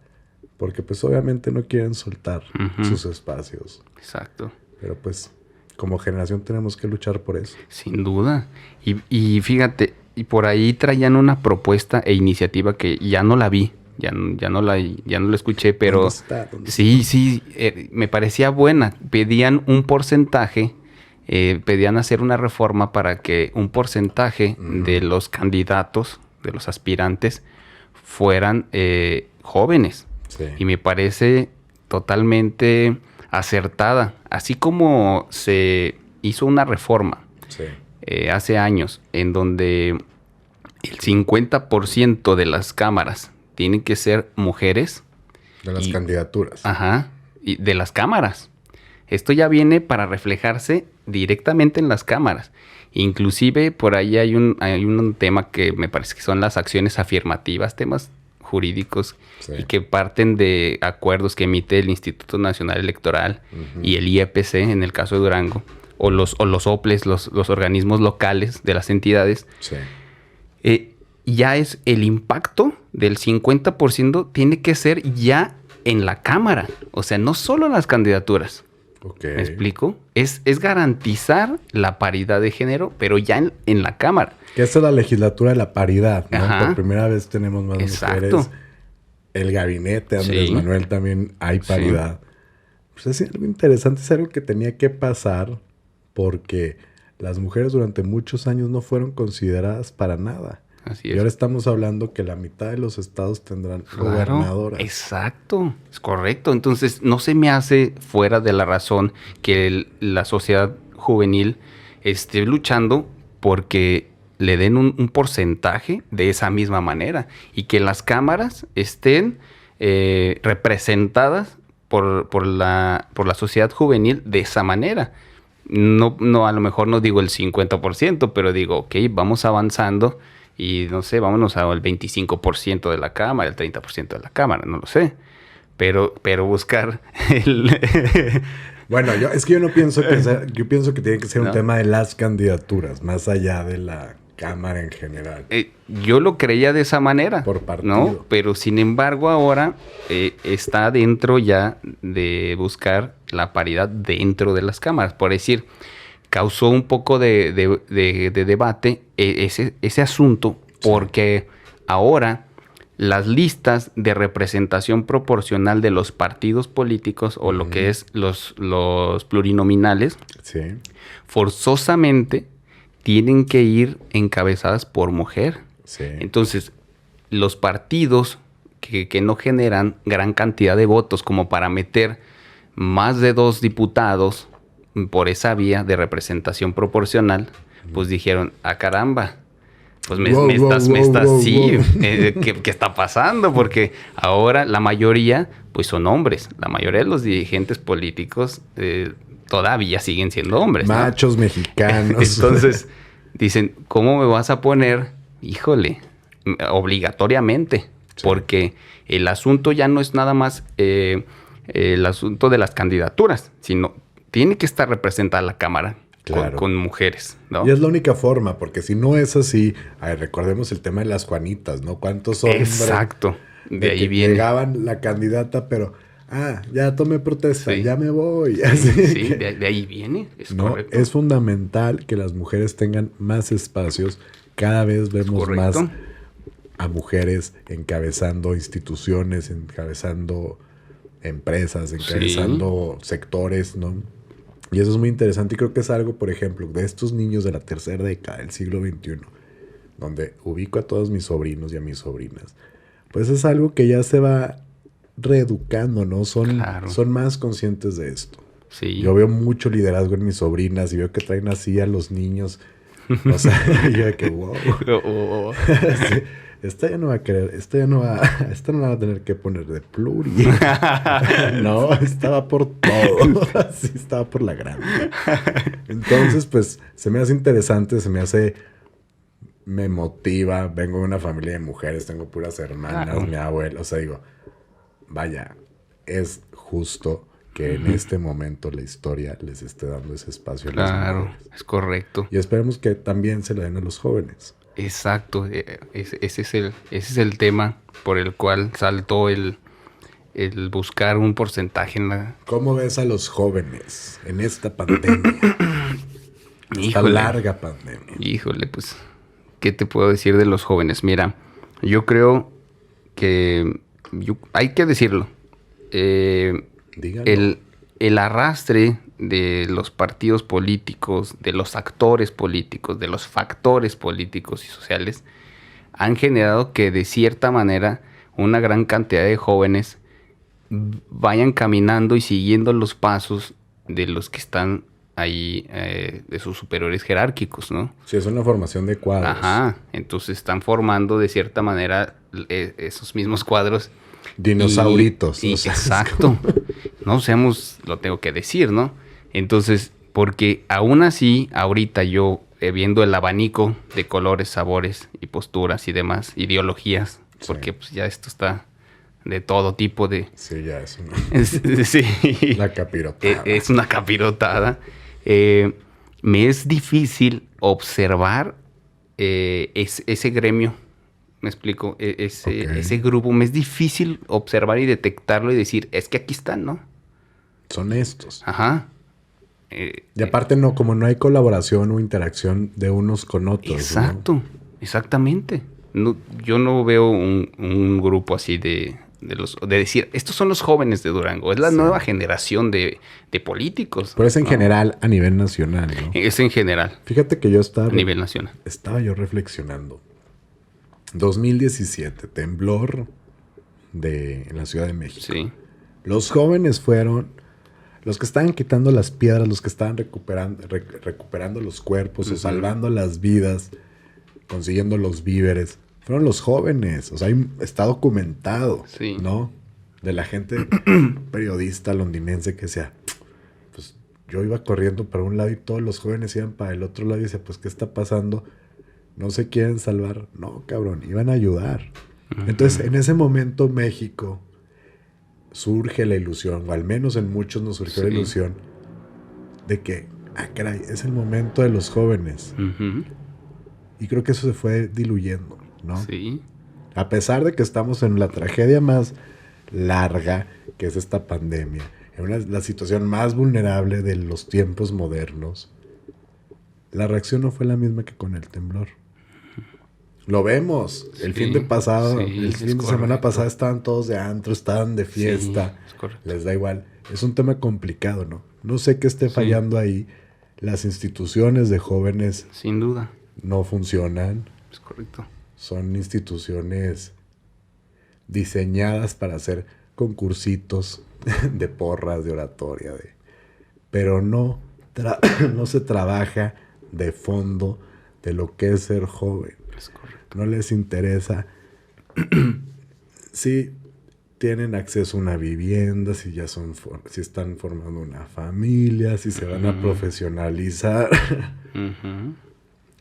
porque pues obviamente no quieren soltar sus espacios. Exacto. Pero pues como generación tenemos que luchar por eso. Sin duda. Y fíjate, y por ahí traían una propuesta e iniciativa que ya no la vi, ya no la escuché, pero ¿Dónde sí, me parecía buena. Pedían un porcentaje. Pedían hacer una reforma para que un porcentaje de los candidatos, de los aspirantes, fueran jóvenes. Sí. Y me parece totalmente acertada. Así como se hizo una reforma hace años en donde el 50% de las cámaras tienen que ser mujeres. De las candidaturas. Ajá, y de las cámaras. Esto ya viene para reflejarse directamente en las cámaras. Inclusive por ahí hay un tema que me parece que son las acciones afirmativas, temas jurídicos y que parten de acuerdos que emite el Instituto Nacional Electoral y el IEPC en el caso de Durango, o los OPLES, los organismos locales de las entidades. Sí. Ya es el impacto del 50% tiene que ser ya en la Cámara. O sea, no solo en las candidaturas. Okay. ¿Me explico? Es garantizar la paridad de género, pero ya en la Cámara. Que esta es la legislatura de la paridad, ¿no? Ajá. Por primera vez tenemos más mujeres. El gabinete, Andrés Manuel, también hay paridad. Pues es algo interesante, es algo que tenía que pasar porque las mujeres durante muchos años no fueron consideradas para nada. Así es. Y ahora estamos hablando que la mitad de los estados tendrán gobernadoras. Exacto, es correcto. Entonces, no se me hace fuera de la razón que la sociedad juvenil esté luchando porque le den un porcentaje de esa misma manera y que las cámaras estén representadas por la sociedad juvenil de esa manera. No, a lo mejor no digo el 50%, pero digo, ok, vamos avanzando. Y no sé, vámonos al 25% de la cámara, el 30% de la cámara, no lo sé. Pero buscar el... Bueno, yo no pienso que yo pienso que tiene que ser un tema de las candidaturas, más allá de la cámara en general. Yo lo creía de esa manera. Por partido. ¿No? Pero sin embargo ahora está dentro ya de buscar la paridad dentro de las cámaras. Por decir, causó un poco de debate ese asunto porque ahora las listas de representación proporcional de los partidos políticos o lo que es los plurinominales forzosamente tienen que ir encabezadas por mujer. Sí. Entonces, los partidos que no generan gran cantidad de votos como para meter más de 2 diputados por esa vía de representación proporcional, pues dijeron, caramba, pues me Wow, wow, estás, wow, sí, wow. ¿qué está pasando? Porque ahora la mayoría, pues son hombres. La mayoría de los dirigentes políticos todavía siguen siendo hombres, ¿no? Machos mexicanos. Entonces, dicen, ¿cómo me vas a poner? Híjole, obligatoriamente. Sí. Porque el asunto ya no es nada más el asunto de las candidaturas, sino tiene que estar representada la Cámara Claro. con mujeres, ¿no? Y es la única forma, porque si no es así, recordemos el tema de las Juanitas, ¿no? ¿Cuántos hombres? Exacto. De ahí que viene. llegaban la candidata, pero, ya tomé protesta, Sí. ya me voy. Sí, Así sí, que, de ahí viene, es no, correcto. es fundamental que las mujeres tengan más espacios. Cada vez vemos más correcto. a mujeres encabezando instituciones, encabezando empresas, encabezando sectores, ¿no? Y eso es muy interesante y creo que es algo, por ejemplo, de estos niños de la tercera década del siglo XXI, donde ubico a todos mis sobrinos y a mis sobrinas, pues es algo que ya se va reeducando, ¿no? Son más conscientes de esto. Sí. Yo veo mucho liderazgo en mis sobrinas y veo que traen así a los niños. O sea, yo de que, wow. Sí, esta ya no va a querer, esta no la va a tener que poner de pluri. No, estaba por todo. Así estaba por la grande. Entonces, pues, se me hace interesante, me motiva. Vengo de una familia de mujeres, tengo puras hermanas, mi abuela. O sea, digo, vaya, es justo que en este momento la historia les esté dando ese espacio a las mujeres. Es correcto. Y esperemos que también se le den a los jóvenes. Exacto. Ese es el tema por el cual saltó el buscar un porcentaje en la... ¿Cómo ves a los jóvenes en esta pandemia? Esta larga pandemia. Híjole, pues, ¿qué te puedo decir de los jóvenes? Mira, yo creo que hay que decirlo. El arrastre de los partidos políticos, de los actores políticos, de los factores políticos y sociales, han generado que de cierta manera una gran cantidad de jóvenes vayan caminando y siguiendo los pasos de los que están ahí, de sus superiores jerárquicos, ¿no? Sí, es una formación de cuadros. Ajá, entonces están formando de cierta manera esos mismos cuadros. Dinosauritos. Y, exacto. No seamos, lo tengo que decir, ¿no? Entonces, porque aún así, ahorita yo, viendo el abanico de colores, sabores y posturas y demás, ideologías, sí. Porque pues ya esto está de todo tipo de... Sí, ya es una... sí. La capirotada. Es una capirotada. Me es difícil observar ese gremio. ¿Me explico? Ese grupo. Me es difícil observar y detectarlo y decir, es que aquí están, ¿no? Son estos. Ajá. Y aparte no, como no hay colaboración o interacción de unos con otros. Exacto, ¿no? Exactamente. No, yo no veo un grupo así de decir, estos son los jóvenes de Durango, es la nueva generación de políticos. Pero es en general a nivel nacional, ¿no? Es en general. Fíjate que yo estaba... A nivel nacional. Estaba yo reflexionando. 2017, temblor en la Ciudad de México. Sí. Los jóvenes fueron los que estaban quitando las piedras, los que estaban recuperando los cuerpos o salvando las vidas, consiguiendo los víveres. Fueron los jóvenes. O sea, está documentado, sí. ¿no? De la gente periodista londinense que decía, pues yo iba corriendo para un lado y todos los jóvenes iban para el otro lado y decía, pues ¿qué está pasando? No se quieren salvar. No, cabrón, iban a ayudar. Entonces, en ese momento México surge la ilusión, o al menos en muchos nos surgió la ilusión de que, caray, es el momento de los jóvenes. Y creo que eso se fue diluyendo, ¿no? Sí. A pesar de que estamos en la tragedia más larga, que es esta pandemia, en la situación más vulnerable de los tiempos modernos, la reacción no fue la misma que con el temblor. Lo vemos. El fin de semana pasada estaban todos de antro, estaban de fiesta. Sí, les da igual. Es un tema complicado, ¿no? No sé qué esté fallando ahí. Las instituciones de jóvenes... Sin duda. No funcionan. Es correcto. Son instituciones diseñadas para hacer concursitos de porras, de oratoria, pero no se trabaja de fondo de lo que es ser joven. Es correcto. No les interesa si tienen acceso a una vivienda, si ya si están formando una familia, si se van a profesionalizar,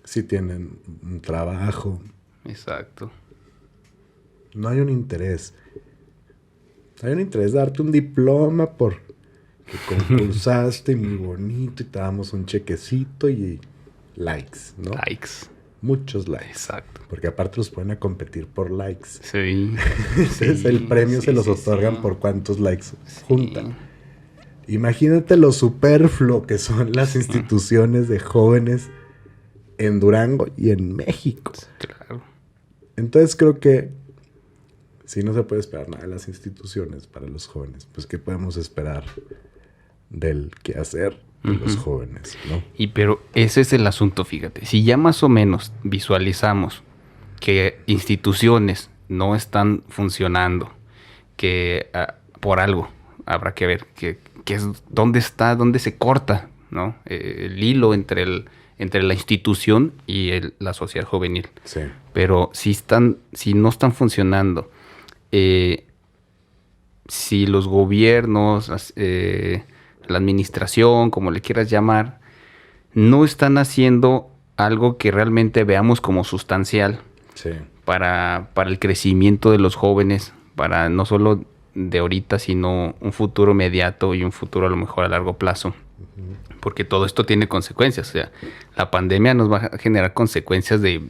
si tienen un trabajo. Exacto. No hay un interés. Hay un interés de darte un diploma por que concursaste y muy bonito y te damos un chequecito y likes, ¿no? Likes. Muchos likes. Exacto. Porque aparte los ponen a competir por likes. Sí. Entonces el premio se los otorgan por cuántos likes juntan. Imagínate lo superfluo que son las instituciones de jóvenes en Durango y en México. Claro. Entonces creo que si no se puede esperar nada de las instituciones para los jóvenes, pues ¿qué podemos esperar del quehacer de los jóvenes, ¿no? Pero ese es el asunto, fíjate. Si ya más o menos visualizamos que instituciones no están funcionando, que por algo habrá que ver que es dónde se corta, ¿no? El hilo entre la institución y la sociedad juvenil. Sí. Pero si no están funcionando, si los gobiernos, la administración, como le quieras llamar, no están haciendo algo que realmente veamos como sustancial para el crecimiento de los jóvenes, para no solo de ahorita, sino un futuro inmediato y un futuro a lo mejor a largo plazo. Porque todo esto tiene consecuencias. O sea, la pandemia nos va a generar consecuencias de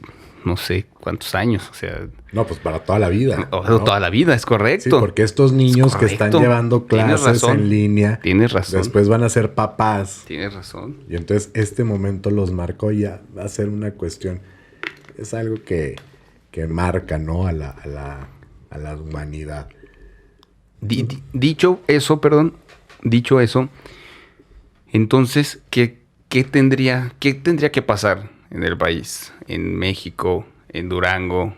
no sé cuántos años. O sea, no, pues para toda la vida. ¿no? Toda la vida, es correcto. Sí, porque estos niños que están llevando clases en línea, tienes razón, después van a ser papás. Tienes razón. Y entonces este momento los marcó y ya va a ser una cuestión. Es algo que marca, ¿no? a la humanidad. Dicho eso, entonces, ¿qué tendría que pasar en el país, en México, en Durango?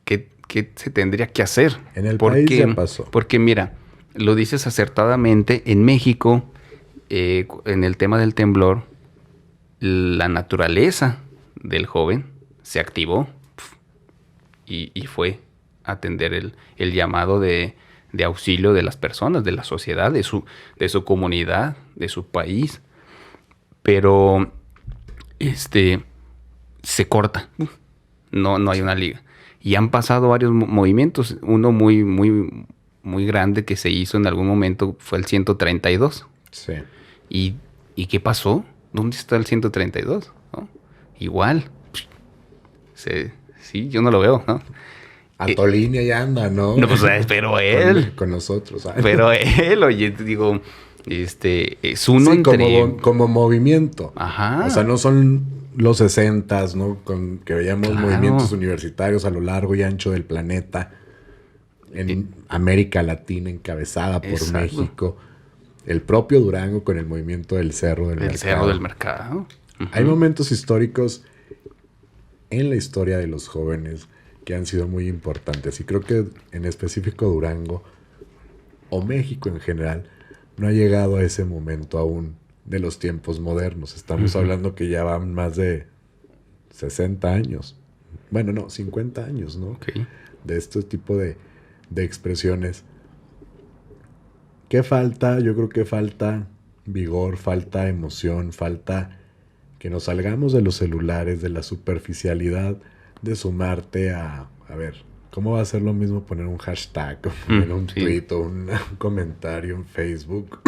¿Qué se tendría que hacer? En el país ya pasó. Porque mira, lo dices acertadamente, en México, en el tema del temblor, la naturaleza del joven se activó y fue a atender el llamado de auxilio de las personas, de la sociedad, de su comunidad, de su país. Pero se corta. No hay una liga. Y han pasado varios movimientos. Uno muy, muy, muy grande que se hizo en algún momento fue el 132. Sí. ¿Y qué pasó? ¿Dónde está el 132? ¿No? Igual. Sí, yo no lo veo, ¿no? Antolini ya anda, ¿no? No, pues, pero él. Con nosotros. ¿Sabes? Pero él, oye, te digo, es uno sí, entre... como movimiento. Ajá. O sea, no son los 60s, ¿no? Que veíamos movimientos universitarios a lo largo y ancho del planeta. En América Latina, encabezada por México. El propio Durango con el movimiento del Cerro del Mercado. El Cerro del Mercado. Hay momentos históricos en la historia de los jóvenes que han sido muy importantes. Y creo que en específico Durango, o México en general, no ha llegado a ese momento aún de los tiempos modernos. Estamos hablando que ya van más de 60 años. Bueno, no, 50 años, ¿no? Okay. De este tipo de expresiones. ¿Qué falta? Yo creo que falta vigor, falta emoción, falta que nos salgamos de los celulares, de la superficialidad, de sumarte a ver, ¿cómo va a ser lo mismo poner un hashtag, o poner un tweet o un comentario en Facebook?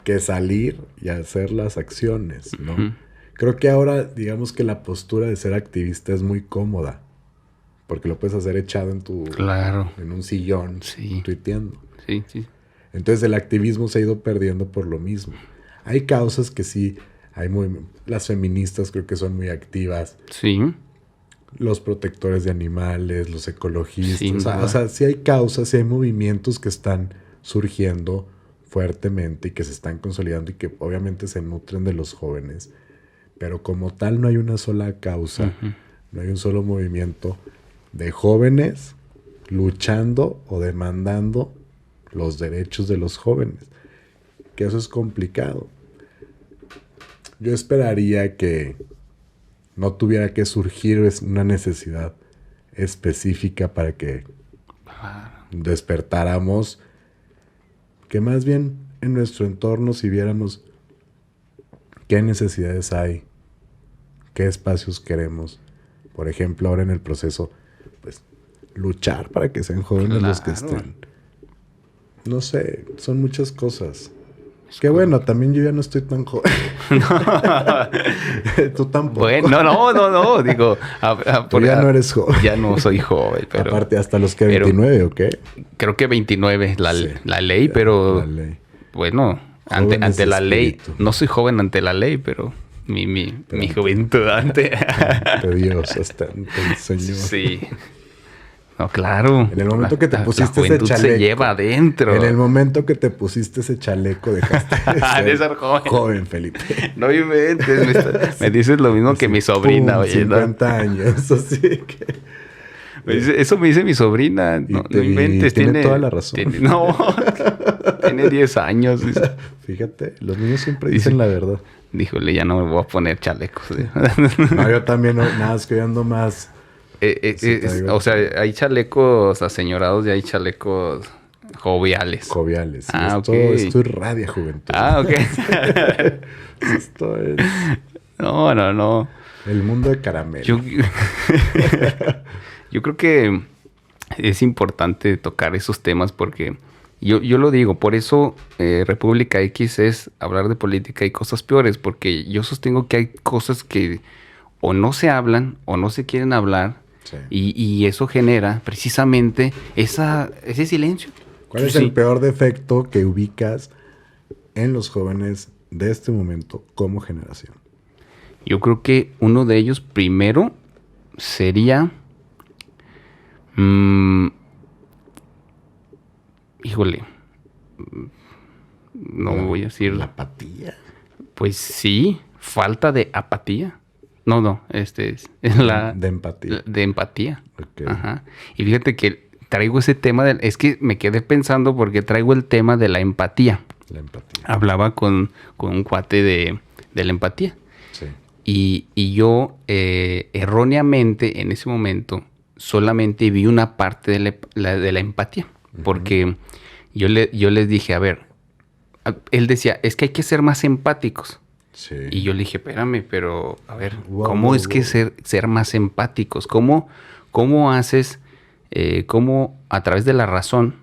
Que salir y hacer las acciones, ¿no? Creo que ahora, digamos que la postura de ser activista es muy cómoda, porque lo puedes hacer echado en un sillón, tuiteando. Sí. Entonces el activismo se ha ido perdiendo por lo mismo. Hay causas que sí, las feministas creo que son muy activas. Sí. Los protectores de animales, los ecologistas. O sea, sí hay causas, sí hay movimientos que están surgiendo fuertemente y que se están consolidando y que obviamente se nutren de los jóvenes. Pero como tal no hay una sola causa, no hay un solo movimiento de jóvenes luchando o demandando los derechos de los jóvenes. Que eso es complicado. Yo esperaría que no tuviera que surgir una necesidad específica para que despertáramos, que más bien en nuestro entorno, si viéramos qué necesidades hay, qué espacios queremos. Por ejemplo, ahora en el proceso, pues, luchar para que sean jóvenes los que estén. No sé, son muchas cosas. Qué bueno, también yo ya no estoy tan joven. Tú tampoco. Bueno, no. Digo, tú ya no eres joven. Ya no soy joven, pero... Aparte, hasta los que 29, ¿o qué? Creo que 29 la ley, pero... La ley. Bueno, ante la ley... No soy joven ante la ley, pero... Mi juventud ante... Dios, hasta el Señor. Sí. No, claro. En el momento que te pusiste ese chaleco. Se lleva adentro. En el momento que te pusiste ese chaleco, dejaste de ser joven. Joven, Felipe. No inventes. Me dices lo mismo que mi sobrina. Oye, 50 años, así que... Eso me dice mi sobrina. No inventes. Tiene toda la razón. Tiene 10 años. Fíjate, los niños siempre dicen la verdad. Díjole, ya no me voy a poner chalecos. No, yo también, nada, es que yo ando más... o sea, hay chalecos aseñorados y hay chalecos joviales. Joviales. Esto irradia juventud. Ok. Esto es... No. El mundo de caramelo. Yo creo que es importante tocar esos temas porque yo lo digo, por eso República X es hablar de política y cosas peores, porque yo sostengo que hay cosas que o no se hablan o no se quieren hablar. Sí. Y eso genera precisamente ese silencio. ¿Cuál es el peor defecto que ubicas en los jóvenes de este momento como generación? Yo creo que uno de ellos primero sería... híjole. No voy a decir... ¿La apatía? Pues sí, falta de apatía. No, es la... De empatía. De empatía. Okay. Ajá. Y fíjate que traigo ese tema es que me quedé pensando porque traigo el tema de la empatía. La empatía. Hablaba con un cuate de la empatía. Sí. Y yo erróneamente en ese momento solamente vi una parte de la empatía. Uh-huh. Porque yo les dije, a ver, él decía, es que hay que ser más empáticos. Sí. Y yo le dije, espérame, pero a ver, ¿cómo es que ser más empáticos? ¿Cómo haces, cómo a través de la razón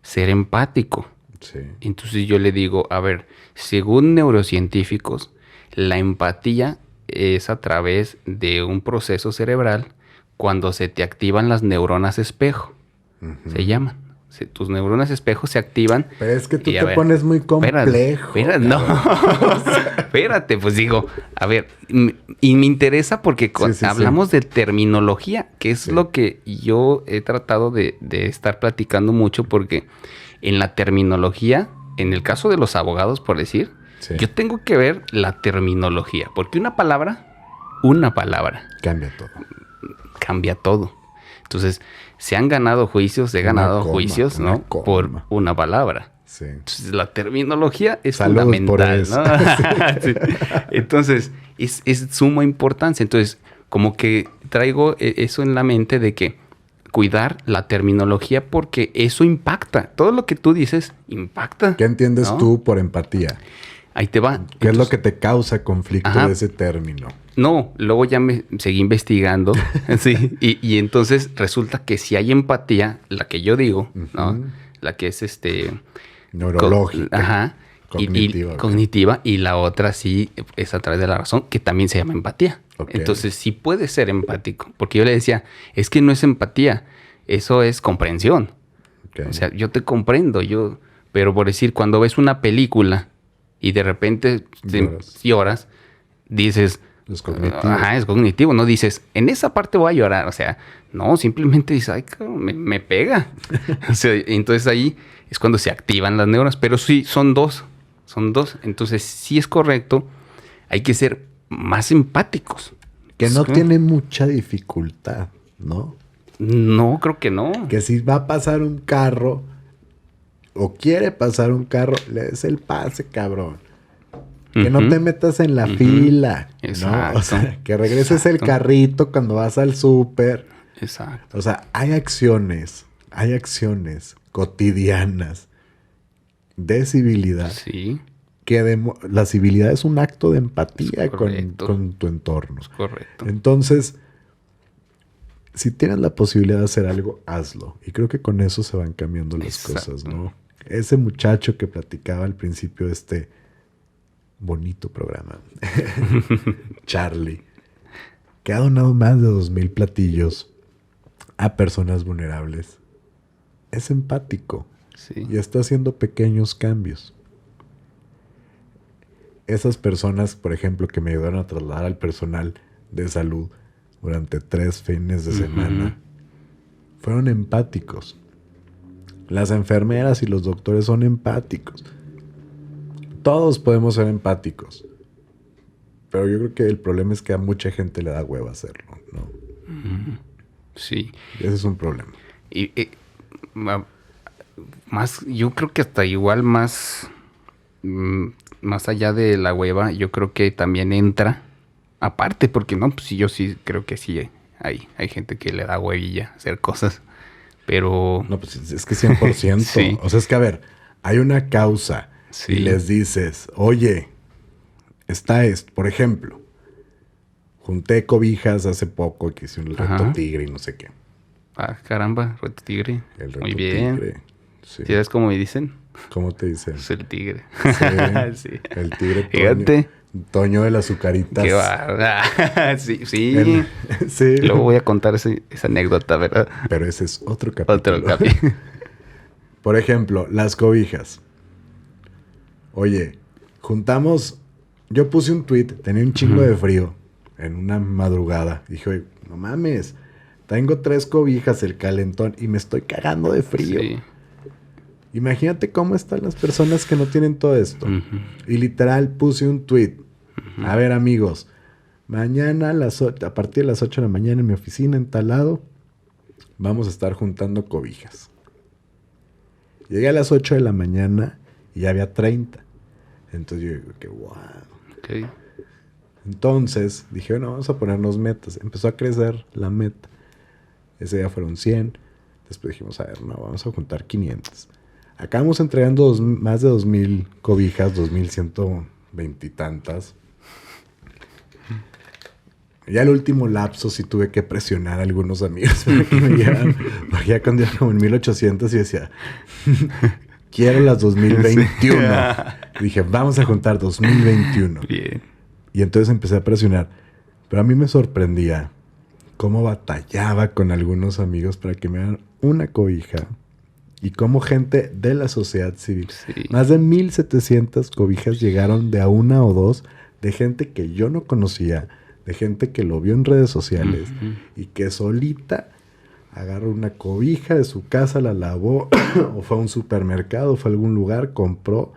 ser empático? Sí. Entonces yo le digo, a ver, según neurocientíficos, la empatía es a través de un proceso cerebral cuando se te activan las neuronas espejo. Uh-huh. Se llaman. Tus neuronas espejo se activan. Pero es que tú te pones muy complejo. Espérate, pues digo, a ver, y me interesa porque hablamos de terminología, que es lo que yo he tratado de estar platicando mucho, porque en la terminología, en el caso de los abogados, por decir, yo tengo que ver la terminología, porque una palabra cambia todo. Entonces, se han ganado juicios, ¿no? Por una palabra. Sí. Entonces, la terminología es fundamental, ¿no? Sí. Entonces, es suma importancia. Entonces, como que traigo eso en la mente de que cuidar la terminología porque eso impacta. Todo lo que tú dices impacta. ¿Qué entiendes tú por empatía? Ahí te va. ¿Qué es lo que te causa conflicto de ese término? No, luego ya me seguí investigando, sí, y entonces resulta que si hay empatía, la que yo digo, ¿no? La que es neurológica, cognitiva, y la otra sí es a través de la razón, que también se llama empatía. Okay. Entonces sí puede ser empático, porque yo le decía, es que no es empatía, eso es comprensión. Okay. O sea, yo te comprendo, pero por decir, cuando ves una película y de repente lloras, dices... Es cognitivo. Es cognitivo. No dices, en esa parte voy a llorar. O sea, no, simplemente dices, ay, me pega. O sea, entonces ahí es cuando se activan las neuronas. Pero sí, son dos. Entonces, sí es correcto. Hay que ser más empáticos. Que no tiene mucha dificultad, ¿no? No, creo que no. Que si va a pasar un carro o quiere pasar un carro, le des el pase, cabrón. Que no te metas en la fila. Exacto. ¿no? O sea, que regreses el carrito cuando vas al súper. Exacto. O sea, hay acciones cotidianas de civilidad. Sí. Que la civilidad es un acto de empatía Es correcto. con tu entorno. Es correcto. Entonces, si tienes la posibilidad de hacer algo, hazlo. Y creo que con eso se van cambiando las cosas, ¿no? Ese muchacho que platicaba al principio de este bonito programa, Charlie, que ha donado más de 2,000 platillos a personas vulnerables, es empático Sí. y está haciendo pequeños cambios. Esas personas, por ejemplo, que me ayudaron a trasladar al personal de salud durante 3 fines de semana, fueron empáticos. Las enfermeras y los doctores son empáticos. Todos podemos ser empáticos. Pero yo creo que el problema es que a mucha gente le da hueva hacerlo, ¿no? Sí. Ese es un problema. Y más, yo creo que hasta igual más allá de la hueva, yo creo que también entra, aparte, porque no, pues yo sí creo que sí hay gente que le da huevilla hacer cosas, pero... No, pues es que 100%. Sí. O sea, es que a ver, hay una causa Sí. y les dices, oye, está esto. Por ejemplo, junté cobijas hace poco que hice un reto Ajá. tigre y no sé qué. Ah, caramba, reto tigre. El reto Muy bien. tigre. Sí. ¿Sí sabes cómo me dicen? ¿Cómo te dicen? Es el tigre. Sí. Sí. El tigre Toño. Fíjate. Toño de las azucaritas. Qué va. Sí, sí. Sí. Luego voy a contar esa anécdota, ¿verdad? Pero ese es otro capítulo. Otro capítulo. Por ejemplo, las cobijas. Oye, juntamos... Yo puse un tweet, tenía un chingo de frío en una madrugada. Dije, oye, no mames, tengo 3 cobijas, el calentón, y me estoy cagando de frío. Sí. Imagínate cómo están las personas que no tienen todo esto. Y literal puse un tweet. A ver, amigos, mañana a partir de las 8 de la mañana en mi oficina en tal lado, vamos a estar juntando cobijas. Llegué a las 8 de la mañana y ya había 30. Entonces yo digo que wow. Ok. Entonces dije, bueno, vamos a ponernos metas. Empezó a crecer la meta. Ese día fueron 100. Después dijimos, a ver, no, vamos a juntar 500. Acabamos entregando más de 2,000 cobijas, 2,120 y tantas. Ya el último lapso sí tuve que presionar a algunos amigos para que me llevaran. Porque ya cuando iba como en 1,800 y decía, quiero las 2021. Dije, vamos a juntar 2021. Bien. Y entonces empecé a presionar. Pero a mí me sorprendía cómo batallaba con algunos amigos para que me dieran una cobija. Y cómo gente de la sociedad civil, Sí. más de 1,700 cobijas llegaron de a 1 o 2 de gente que yo no conocía, de gente que lo vio en redes sociales y que solita agarró una cobija de su casa, la lavó o fue a un supermercado, fue a algún lugar, compró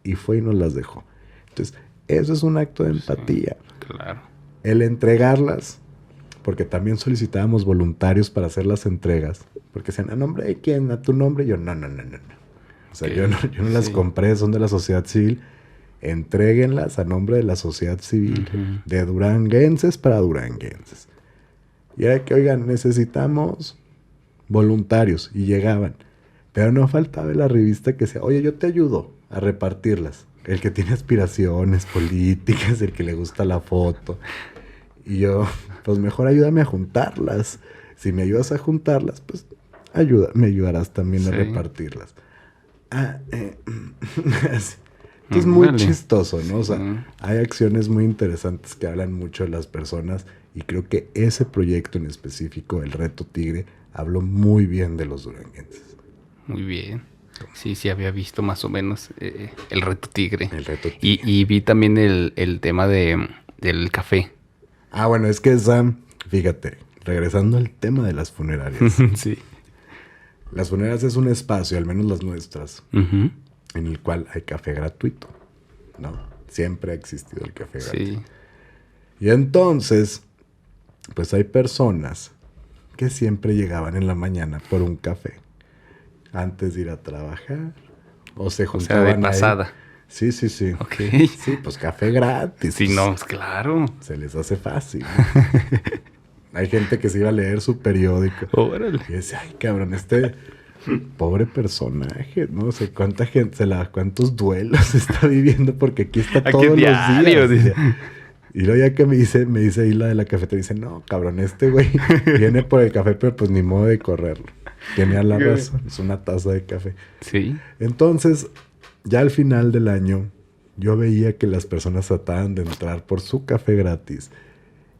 y fue y nos las dejó. Entonces, eso es un acto de empatía. Claro. El entregarlas, porque también solicitábamos voluntarios para hacer las entregas. Porque decían, ¿a nombre de quién? ¿A tu nombre? Y yo, no. O sea, Ok. yo no las compré, son de la sociedad civil. Entréguenlas a nombre de la sociedad civil. De duranguenses para duranguenses. Y era que, oigan, necesitamos voluntarios. Y llegaban. Pero no faltaba la revista que decía, oye, yo te ayudo a repartirlas. El que tiene aspiraciones políticas, el que le gusta la foto. Y yo, pues mejor ayúdame a juntarlas. Si me ayudas a juntarlas, pues me ayudarás también a repartirlas. Es muy chistoso, ¿no? O sea, hay acciones muy interesantes que hablan mucho de las personas y creo que ese proyecto en específico, el Reto Tigre, habló muy bien de los duranguenses. Muy bien. Sí, había visto más o menos el Reto Tigre. El Reto Tigre. Y vi también el tema del café. Ah, bueno, es que fíjate, regresando al tema de las funerarias. Sí. Las funerarias es un espacio, al menos las nuestras, en el cual hay café gratuito, ¿no? Siempre ha existido el café gratuito. Sí. Y entonces, pues hay personas que siempre llegaban en la mañana por un café antes de ir a trabajar. O se juntaban de pasada. ahí. Sí, sí, sí. Ok. Sí, pues café gratis. Sí, no, claro. Se les hace fácil. Hay gente que se iba a leer su periódico. Órale. Y decía, ay, cabrón, pobre personaje, no sé cuánta gente, cuántos duelos está viviendo porque aquí está Aquí todos los diario, días. dice. Y luego ya que me dice ahí la de la cafetería, dice, no, cabrón, este güey viene por el café, pero pues ni modo de correrlo. Tenía la razón, es una taza de café. Sí. Entonces, ya al final del año, yo veía que las personas trataban de entrar por su café gratis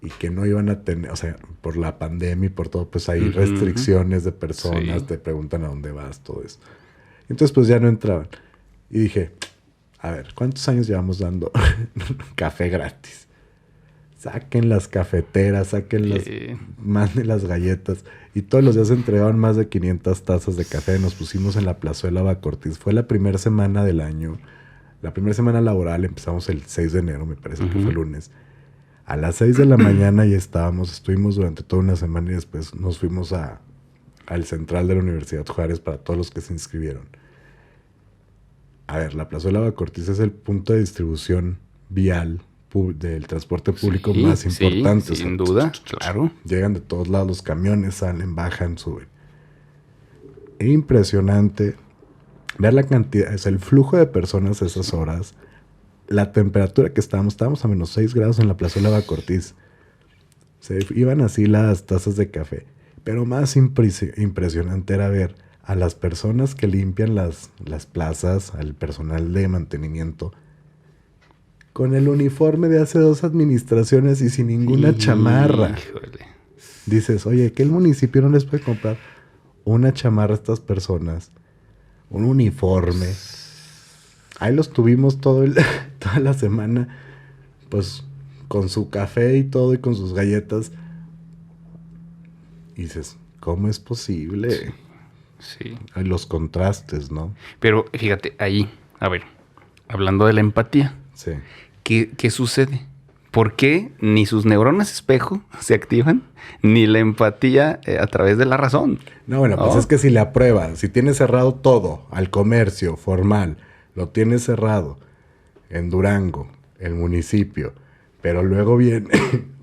y que no iban a tener, o sea, por la pandemia y por todo, pues hay restricciones de personas, Sí. te preguntan a dónde vas, todo eso. Entonces, pues ya no entraban. Y dije, a ver, ¿cuántos años llevamos dando café gratis? Saquen las cafeteras, manden las galletas. Y todos los días se entregaban más de 500 tazas de café. Nos pusimos en la plazuela Bacortiz. Fue la primera semana del año. La primera semana laboral empezamos el 6 de enero, me parece que fue lunes. A las 6 de la mañana ya estuvimos durante toda una semana y después nos fuimos al central de la Universidad Juárez para todos los que se inscribieron. A ver, la plazuela Bacortiz es el punto de distribución vial del transporte público más importante. Sí, sin duda, claro. Llegan de todos lados los camiones, salen, bajan, suben. Es impresionante ver la cantidad, el flujo de personas a esas horas, la temperatura que estábamos a menos 6 grados en la plazuela Bacortiz. Se iban así las tazas de café. Pero más impresionante era ver a las personas que limpian las plazas, al personal de mantenimiento, con el uniforme de hace 2 administraciones y sin ninguna chamarra. Híjole. Dices, oye, ¿que el municipio no les puede comprar una chamarra a estas personas? Un uniforme. Ahí los tuvimos toda la semana, pues, con su café y todo y con sus galletas. Y dices, ¿cómo es posible? Sí. Hay los contrastes, ¿no? Pero fíjate, ahí, a ver, hablando de la empatía. Sí. ¿Qué sucede? ¿Por qué ni sus neuronas espejo se activan, ni la empatía a través de la razón? No, bueno, pues es que si le apruebas, si tienes cerrado todo al comercio formal, lo tienes cerrado en Durango, el municipio, pero luego viene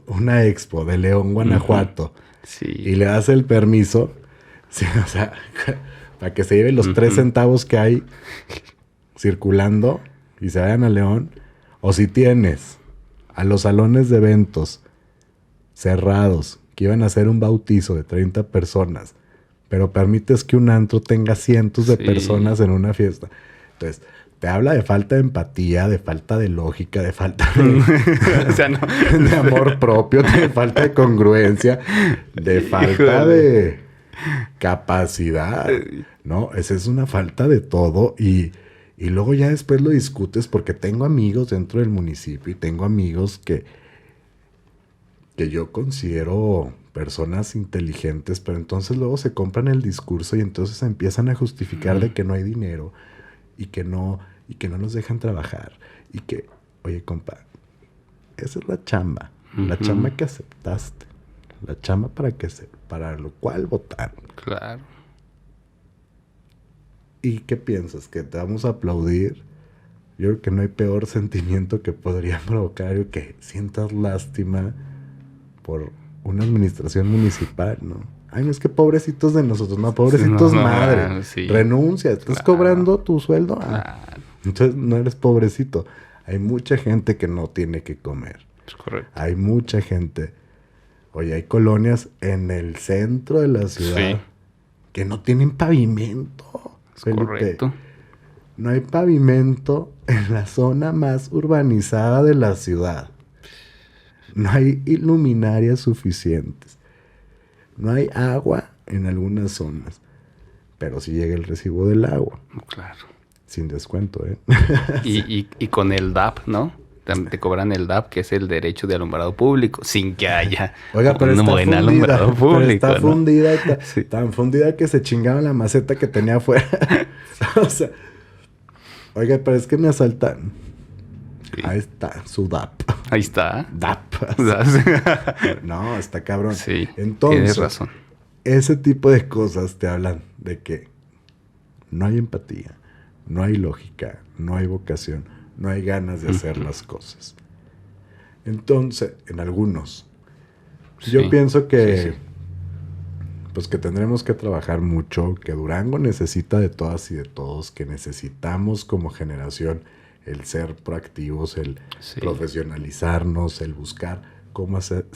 una expo de León, Guanajuato, Sí. y le das el permiso, sí, o sea, para que se lleven los 3 centavos que hay circulando y se vayan a León. O si tienes a los salones de eventos cerrados que iban a hacer un bautizo de 30 personas, pero permites que un antro tenga cientos de personas en una fiesta. Entonces, te habla de falta de empatía, de falta de lógica, de falta de, O sea, no. de amor propio, de falta de congruencia, de falta de capacidad, ¿no? Esa es una falta de todo y luego ya después lo discutes porque tengo amigos dentro del municipio y tengo amigos que yo considero personas inteligentes, pero entonces luego se compran el discurso y entonces empiezan a justificar de que no hay dinero y que no nos dejan trabajar y que, oye, compa, esa es la chamba, la chamba que aceptaste, la chamba para lo cual votaron. Claro. ¿Y qué piensas? ¿Que te vamos a aplaudir? Yo creo que no hay peor sentimiento que podría provocar que sientas lástima por una administración municipal, ¿no? Ay, no, es que pobrecitos de nosotros, no, pobrecitos madre. Sí. Renuncia, estás cobrando tu sueldo. Claro. Entonces no eres pobrecito. Hay mucha gente que no tiene que comer. Es correcto. Hay mucha gente. Oye, hay colonias en el centro de la ciudad que no tienen pavimento. Felipe. Correcto. No hay pavimento en la zona más urbanizada de la ciudad. No hay luminarias suficientes. No hay agua en algunas zonas. Pero sí llega el recibo del agua. Claro. Sin descuento, ¿eh? Y con el DAP, ¿no? Te cobran el DAP, que es el derecho de alumbrado público, sin que haya Oiga, pero un está buen fundida, alumbrado público. Pero está ¿no? fundida, Sí. tan fundida que se chingaban la maceta que tenía afuera. O sea, oiga, pero es que me asaltan. Sí. Ahí está, su DAP. Ahí está. DAP. No, está cabrón. Sí, entonces, tienes razón. Ese tipo de cosas te hablan de que no hay empatía, no hay lógica, no hay vocación, no hay ganas de hacer las cosas. Entonces, en algunos, yo pienso que, pues que tendremos que trabajar mucho, que Durango necesita de todas y de todos, que necesitamos como generación el ser proactivos, el profesionalizarnos, el buscar cómo hacer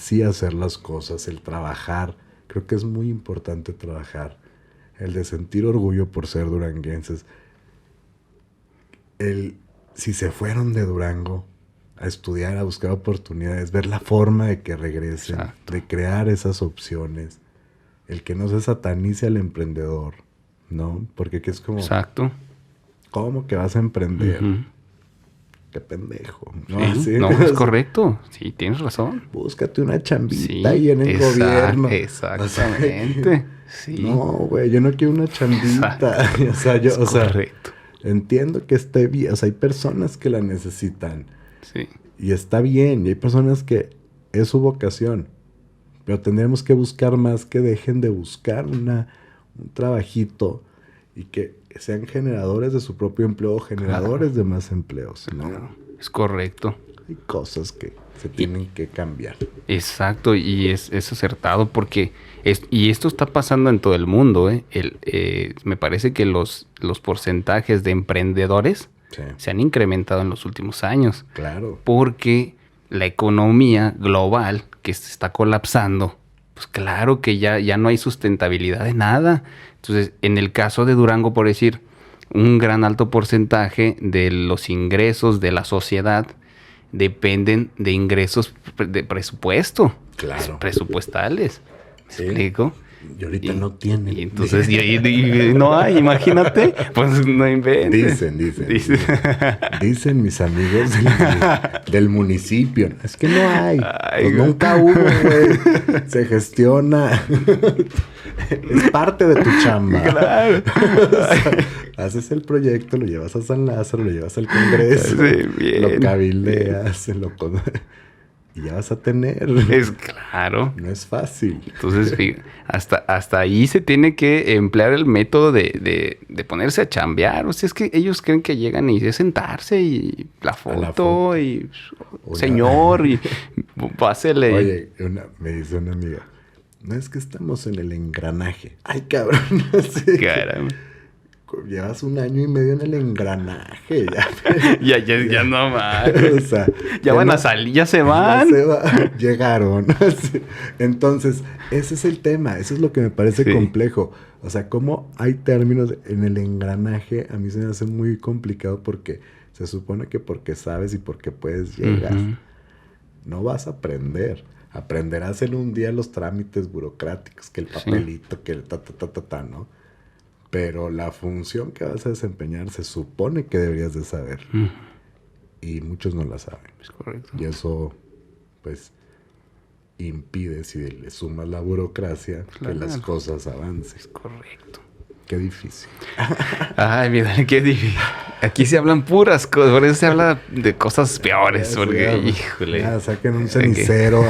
las cosas, el trabajar. Creo que es muy importante trabajar, el de sentir orgullo por ser duranguenses. Si se fueron de Durango a estudiar, a buscar oportunidades, ver la forma de que regresen, de crear esas opciones, el que no se satanice al emprendedor, ¿no? Porque aquí es como... ¿Cómo que vas a emprender? Qué pendejo. No, no es correcto. Sí, tienes razón. Búscate una chambita ahí en el gobierno. Exactamente. No, güey, yo no quiero una chambita. Correcto. Entiendo que esté bien. O sea, hay personas que la necesitan. Sí. Y está bien. Y hay personas que es su vocación. Pero tendremos que buscar más, que dejen de buscar un trabajito y que sean generadores de su propio empleo, generadores de más empleos, ¿no? Claro. Es correcto. Hay cosas que se tienen que cambiar. Exacto, y es acertado porque... y esto está pasando en todo el mundo, ¿eh? Me parece que los porcentajes de emprendedores se han incrementado en los últimos años. Claro. Porque la economía global que se está colapsando, pues claro que ya no hay sustentabilidad de nada. Entonces, en el caso de Durango, por decir, un gran alto porcentaje de los ingresos de la sociedad dependen de ingresos de presupuesto. Claro. Presupuestales. ¿Me explico? Y ahorita no tienen. Y entonces no hay, imagínate. Pues no inventes. Dicen mis amigos del municipio. Es que no hay. Pues nunca hubo, güey. Se gestiona. Es parte de tu chamba. Claro. Haces el proyecto, lo llevas a San Lázaro, lo llevas al Congreso, lo cabildeas, y ya vas a tener. Es claro. No es fácil. Entonces, hasta ahí se tiene que emplear el método de ponerse a chambear. O sea, es que ellos creen que llegan y es sentarse y la foto. Y señor, y pásele. Oye, me dice una amiga, no es que estamos en el engranaje. Ay, cabrón. Caramba. Llevas 1 año y medio en el engranaje. Ya no más. O sea, ya van a salir, ya se van. Llegaron. Entonces, ese es el tema. Eso es lo que me parece complejo. O sea, cómo hay términos en el engranaje, a mí se me hace muy complicado porque se supone que porque sabes y porque puedes llegar. No vas a aprender. Aprenderás en un día los trámites burocráticos, que el papelito, que el ¿no? Pero la función que vas a desempeñar se supone que deberías de saber. Y muchos no la saben. Es correcto. Y eso, pues, impide, si le sumas la burocracia, que las cosas avancen. Es correcto. Qué difícil. Ay, mira, qué difícil. Aquí se hablan puras cosas, por eso se habla de cosas peores, porque, híjole. Ya, saquen un cenicero.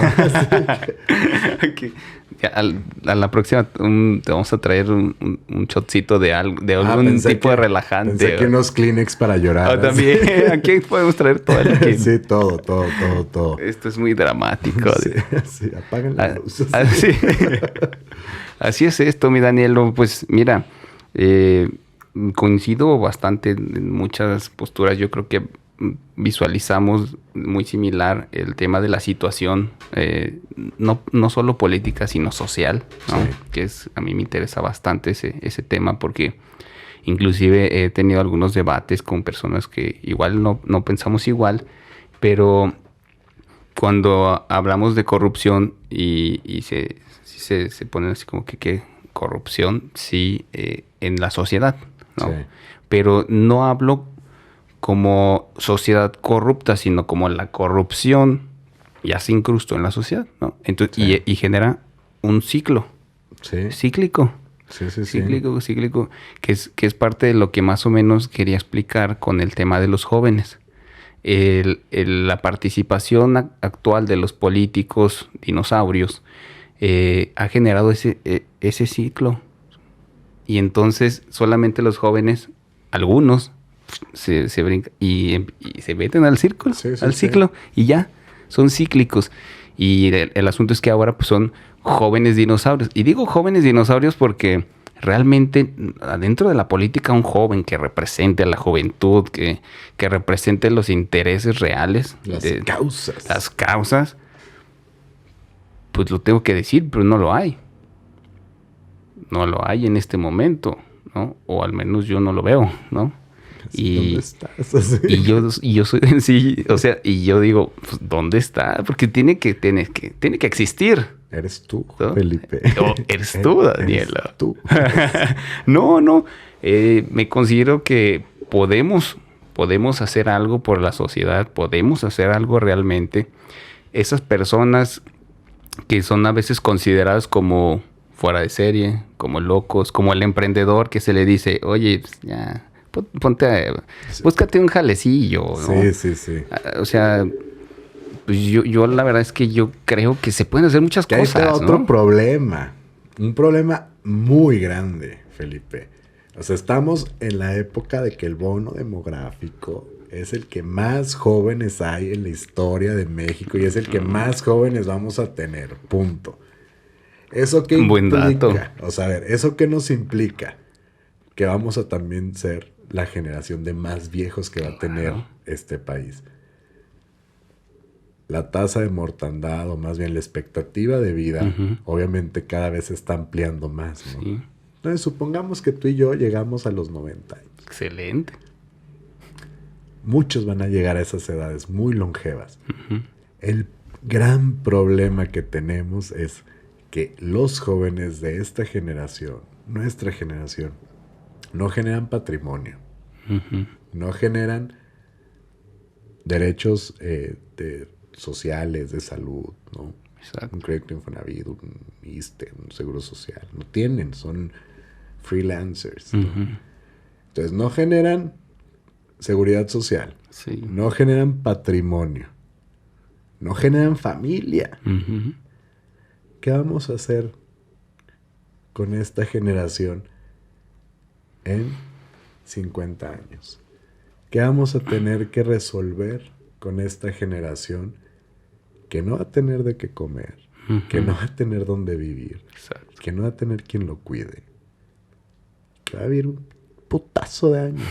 A la próxima te vamos a traer un shotcito de algún tipo de relajante. Pensé que unos Kleenex para llorar. También, aquí podemos traer todo el tiempo. Sí, todo. Esto es muy dramático. Sí, apaguen la luz. Así es esto, mi Danielo. Pues mira, coincido bastante en muchas posturas. Yo creo que visualizamos muy similar el tema de la situación, no solo política, sino social, ¿no? Sí. Que a mí me interesa bastante ese tema porque inclusive he tenido algunos debates con personas que igual no pensamos igual, pero cuando hablamos de corrupción y se ponen así como que ¿qué corrupción? Sí, en la sociedad, ¿no? Sí. Pero no hablo como sociedad corrupta, sino como la corrupción ya se incrustó en la sociedad, ¿no? Entonces, y genera un ciclo cíclico. Cíclico, que es parte de lo que más o menos quería explicar con el tema de los jóvenes. La participación actual de los políticos dinosaurios ha generado ese ciclo. Y entonces solamente los jóvenes, algunos, se brinca y se meten al círculo, Sí, sí, al sí. ciclo, y ya, son cíclicos. Y el asunto es que ahora pues, son jóvenes dinosaurios. Y digo jóvenes dinosaurios porque realmente adentro de la política un joven que represente a la juventud, que represente los intereses reales, las causas, pues lo tengo que decir, pero no lo hay. No lo hay en este momento, ¿no? O al menos yo no lo veo, ¿no? ¿Dónde estás? Así. Y yo soy sí, o sea, y yo digo, pues, ¿dónde está? Porque tiene que existir. Eres tú, ¿No? Felipe. O eres tú, Daniela. Eres tú. No. Me considero que podemos hacer algo por la sociedad, podemos hacer algo realmente. Esas personas que son a veces consideradas como fuera de serie, como locos, como el emprendedor que se le dice, oye, pues ya, búscate un jalecillo, ¿no? Sí. O sea, pues yo la verdad es que yo creo que se pueden hacer muchas Que ahí cosas, te va otro ¿no? problema. Un problema muy grande, Felipe. O sea, estamos en la época de que el bono demográfico es el que más jóvenes hay en la historia de México y es el que más jóvenes vamos a tener. Punto. ¿Eso qué Buen implica? dato. O sea, a ver, ¿eso qué nos implica? Que vamos a también ser la generación de más viejos que va a tener este país. La tasa de mortandad, o más bien la expectativa de vida, obviamente cada vez se está ampliando más, ¿no? Sí. Entonces, supongamos que tú y yo llegamos a los 90 años. Excelente. Muchos van a llegar a esas edades muy longevas. El gran problema que tenemos es que los jóvenes de esta generación, nuestra generación, no generan patrimonio, no generan derechos sociales, de salud, ¿no? Exacto. Un crédito Infonavit, un ISSSTE, un seguro social. No tienen, son freelancers, ¿no? Entonces no generan seguridad social, Sí. no generan patrimonio, no generan familia. ¿Qué vamos a hacer con esta generación en 50 años? ¿Qué vamos a tener que resolver con esta generación que no va a tener de qué comer, que no va a tener dónde vivir, Exacto. que no va a tener quien lo cuide? Que va a vivir un putazo de años.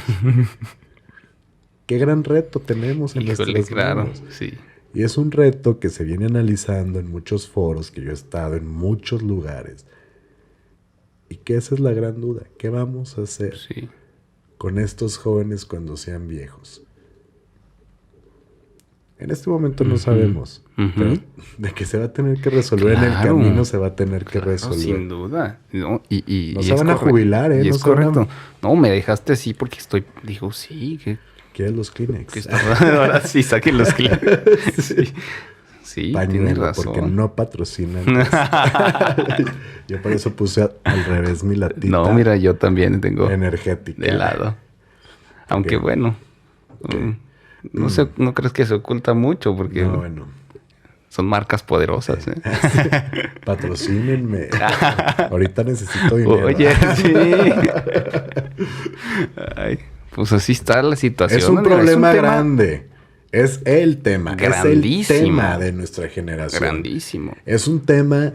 Qué gran reto tenemos en Híjole, nuestras claro, manos. sí. Y es un reto que se viene analizando en muchos foros, que yo he estado en muchos lugares. Y que esa es la gran duda. ¿Qué vamos a hacer Sí. con estos jóvenes cuando sean viejos? En este momento no sabemos. Pero de que se va a tener que resolver en el Claro. camino, se va a tener que Claro, resolver. sin duda. No, y No se van a jubilar, ¿eh? Y No es se van a- correcto. No, me dejaste así porque digo, sí, ¿Quieres los Kleenex? ahora sí, saquen los clientes. Sí, tienes Pañuelo, razón. porque no patrocinan. Yo por eso puse al revés mi latita. No, mira, yo también tengo energética. de lado. Aunque Ok. bueno, no crees que se oculta mucho porque No, bueno. son marcas poderosas. ¿Eh? Patrocínenme. Ahorita necesito dinero. Oye, sí. Ay, pues así está la situación. Es un Mira, problema tema grande. Es el tema. Es el grandísimo. tema de nuestra generación. grandísimo. Es un tema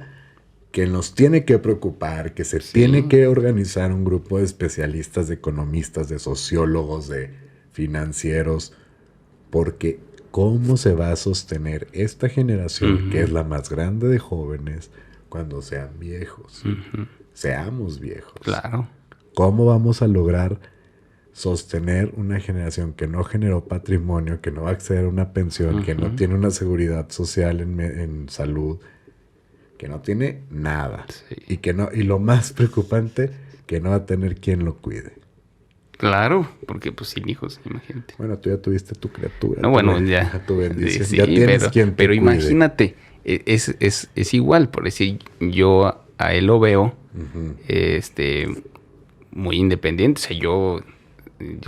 que nos tiene que preocupar, que se tiene que organizar un grupo de especialistas, de economistas, de sociólogos, de financieros, porque ¿cómo se va a sostener esta generación, que es la más grande de jóvenes, cuando sean viejos? Seamos viejos. Claro. ¿Cómo vamos a lograr sostener una generación que no generó patrimonio, que no va a acceder a una pensión, que no tiene una seguridad social en salud, que no tiene nada? Sí. Y lo más preocupante, que no va a tener quien lo cuide. Claro, porque pues sin hijos, imagínate. Bueno, tú ya tuviste tu criatura. No, bueno, ya. Tu bendición. Sí, ya tienes quien te pero cuide. imagínate, es igual, por decir, yo a él lo veo muy independiente. O sea, yo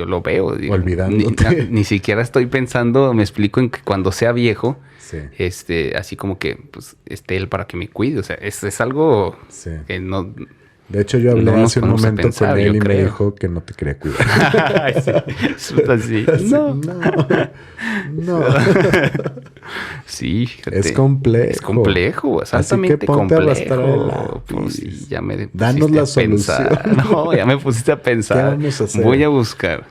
lo veo. Digo, Olvidándote. Ni siquiera estoy pensando, me explico, en que cuando sea viejo, Sí. así como que pues esté él para que me cuide. O sea, es algo Sí. que no... De hecho, yo hablé No nos hace un ponemos a momento pensar, con él yo y me creo. dijo que no te quería cuidar. Sí, es así. Así, No. no. Sí, fíjate. Es complejo. Es complejo, es Así que altamente ponte a arrastrar el complejo. Pues lápiz. sí, ya me pusiste Danos la a pensar. solución. No, ya me pusiste a pensar. ¿Qué vamos a hacer? Voy a buscar.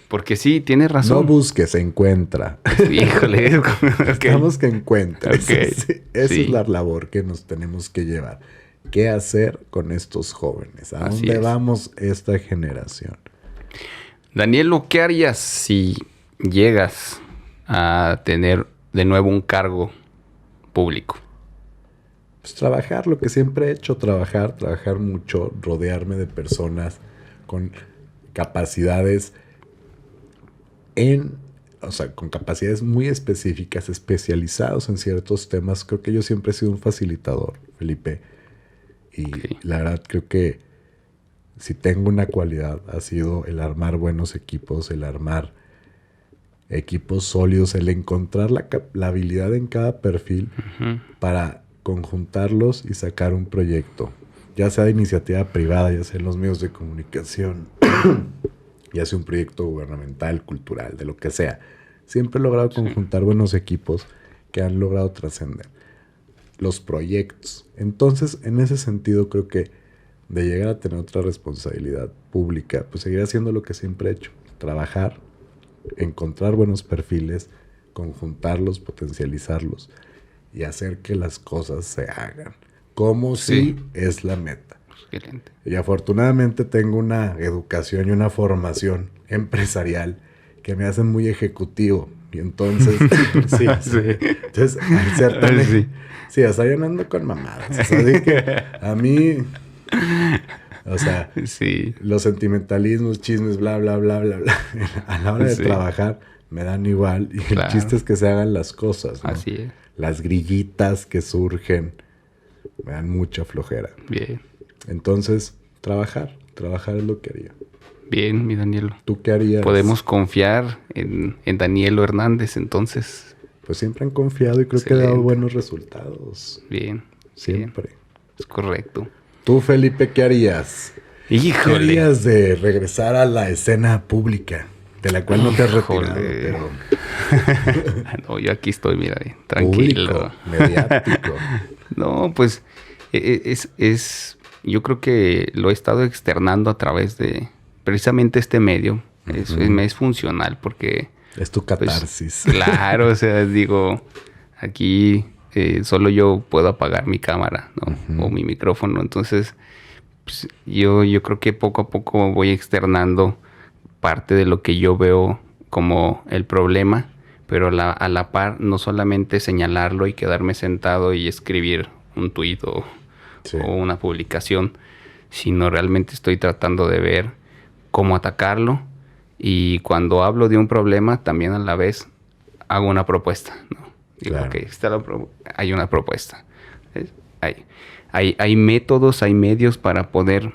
Porque sí, tienes No razón. busques, encuentra. Híjole. Ok. Necesitamos que encuentres. Ok, Sí, esa sí. es la labor que nos tenemos que llevar. ¿Qué hacer con estos jóvenes? ¿A Así dónde es. vamos esta generación? Danielo, ¿qué harías si llegas a tener de nuevo un cargo público? Pues trabajar lo que siempre he hecho, trabajar mucho, rodearme de personas con capacidades con capacidades muy específicas, especializados en ciertos temas. Creo que yo siempre he sido un facilitador, Felipe. Y Ok. la verdad creo que si tengo una cualidad ha sido el armar buenos equipos, el armar equipos sólidos, el encontrar la habilidad en cada perfil Ujú. para conjuntarlos y sacar un proyecto, ya sea de iniciativa privada, ya sea en los medios de comunicación, ya sea un proyecto gubernamental, cultural, de lo que sea. Siempre he logrado conjuntar buenos equipos que han logrado trascender los proyectos. Entonces, en ese sentido, creo que de llegar a tener otra responsabilidad pública, pues seguir haciendo lo que siempre he hecho, trabajar, encontrar buenos perfiles, conjuntarlos, potencializarlos y hacer que las cosas se hagan. Como Sí. si es la meta. Excelente. Y afortunadamente tengo una educación y una formación empresarial que me hacen muy ejecutivo. Y entonces, sí. Entonces, al ser tan... Sí. Sí, o sea, yo no ando con mamadas. O sea, de que a mí... O sea, Sí. los sentimentalismos, chismes, bla, bla, bla, bla, bla. A la hora de Sí. trabajar me dan igual. Y Claro. el chiste es que se hagan las cosas, ¿no? Así es. Las grillitas que surgen me dan mucha flojera. Bien. Entonces, trabajar es lo que haría. Bien, mi Danielo. ¿Tú qué harías? Podemos confiar en Danielo Hernández, entonces. Pues siempre han confiado y creo que ha Excelente. dado buenos resultados. Bien. Siempre. Bien. Es correcto. Tú, Felipe, ¿qué harías? ¿Qué Híjole. harías de regresar a la escena pública? De la cual no te has retirado, Híjole. pero No, yo aquí estoy, mira, bien, tranquilo. público, mediático. No, pues yo creo que lo he estado externando a través de precisamente este medio. Me es funcional porque, Es tu pues, catarsis. claro, o sea, digo, aquí solo yo puedo apagar mi cámara, ¿no? O mi micrófono. Entonces, pues, yo creo que poco a poco voy externando parte de lo que yo veo como el problema, pero a la par no solamente señalarlo y quedarme sentado y escribir un tuit Sí. o una publicación, sino realmente estoy tratando de ver cómo atacarlo, y cuando hablo de un problema también a la vez hago una propuesta, ¿no? Digo, Claro. ok, hay una propuesta. ¿Ves? Hay métodos, hay medios para poder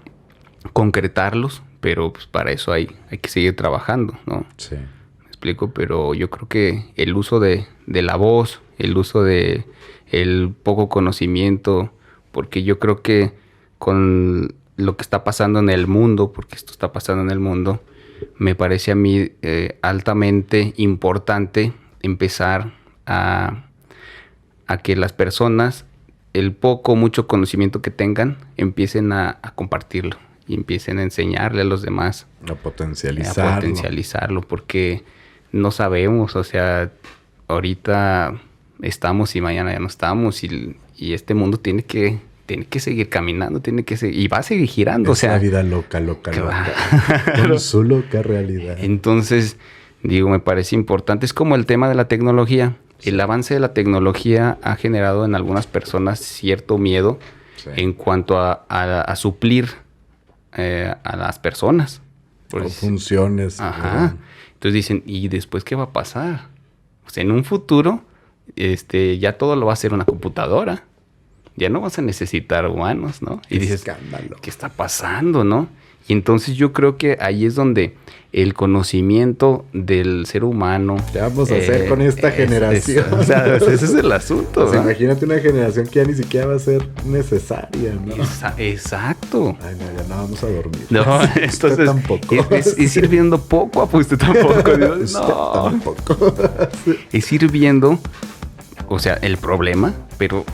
concretarlos, pero pues para eso hay que seguir trabajando, ¿no? Sí. Me explico, pero yo creo que el uso de la voz, el uso de el poco conocimiento, porque yo creo que con lo que está pasando en el mundo, porque esto está pasando en el mundo, me parece a mí altamente importante empezar a que las personas, el poco o mucho conocimiento que tengan, empiecen a compartirlo y empiecen a enseñarle a los demás A a potencializarlo. potencializarlo, porque no sabemos, o sea, ahorita estamos y mañana ya no estamos, y este mundo tiene que seguir caminando, y va a seguir girando, o Es sea, la vida loca. Claro. Con su loca realidad. entonces, digo, me parece importante. Es como el tema de la tecnología. El avance de la tecnología ha generado en algunas personas cierto miedo Sí. en cuanto a suplir a las personas. Con Pues, funciones. ajá. ¿verdad? Entonces dicen, ¿y después qué va a pasar? Pues en un futuro, ya todo lo va a hacer una computadora. Ya no vas a necesitar humanos, ¿no? Y Qué dices, escándalo. ¿qué está pasando, no? Y entonces yo creo que ahí es donde el conocimiento del ser humano... ¿Qué vamos a hacer con esta generación? O sea, ese es el asunto. Pues imagínate una generación que ya ni siquiera va a ser necesaria, ¿no? Exacto. Ay, no, ya no vamos a dormir. No, entonces tampoco. Es ir viendo poco a poco. Usted tampoco. Dios, Usted no. tampoco. Es ir viendo, o sea, el problema, pero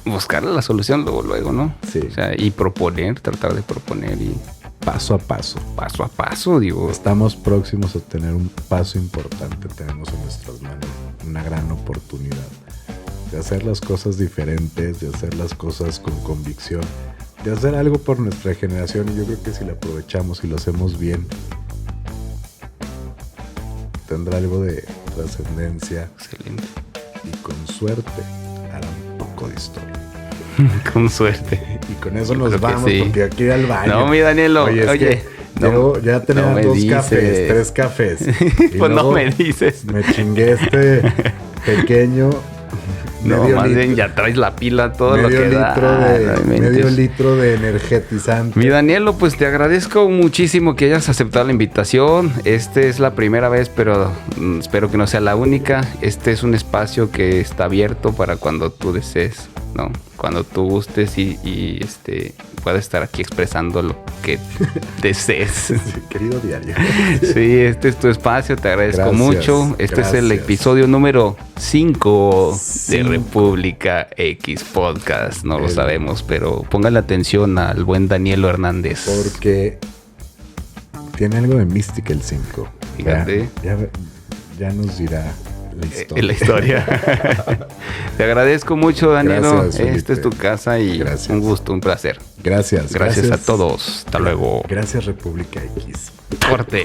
buscar la solución luego, ¿no? Sí. O sea, y tratar de proponer y... Paso a paso. Paso a paso, digo. Estamos próximos a tener un paso importante. Tenemos en nuestras manos una gran oportunidad de hacer las cosas diferentes, de hacer las cosas con convicción, de hacer algo por nuestra generación. Y yo creo que si lo aprovechamos y lo hacemos bien, tendrá algo de trascendencia. Excelente. Y con suerte hará un poco de historia. Con suerte. Y con eso Yo nos creo que vamos, sí. porque aquí ir al baño. No, mi Danielo. Oye, ya tenía no me 2 dices. cafés, 3 cafés. Y Pues no luego me dices. Me chingué este pequeño. No, más bien ya traes la pila todo lo que da. Medio litro de energetizante. Mi Danielo, pues te agradezco muchísimo que hayas aceptado la invitación. Esta es la primera vez, pero espero que no sea la única. Este es un espacio que está abierto para cuando tú desees, ¿no? Cuando tú gustes y puedas estar aquí expresando lo que desees. Sí, querido diario. Sí, este es tu espacio, te agradezco mucho. Este es el episodio número 5 de República X Podcast. No lo sabemos, pero póngale atención al buen Danielo Hernández. Porque tiene algo de mística el 5. Fíjate. Ya nos dirá la historia. Te agradezco mucho, Danielo. Gracias, Felipe. Esta es tu casa y Gracias. un gusto, un placer. Gracias. Gracias a todos. Hasta luego. Gracias, República X. Corte.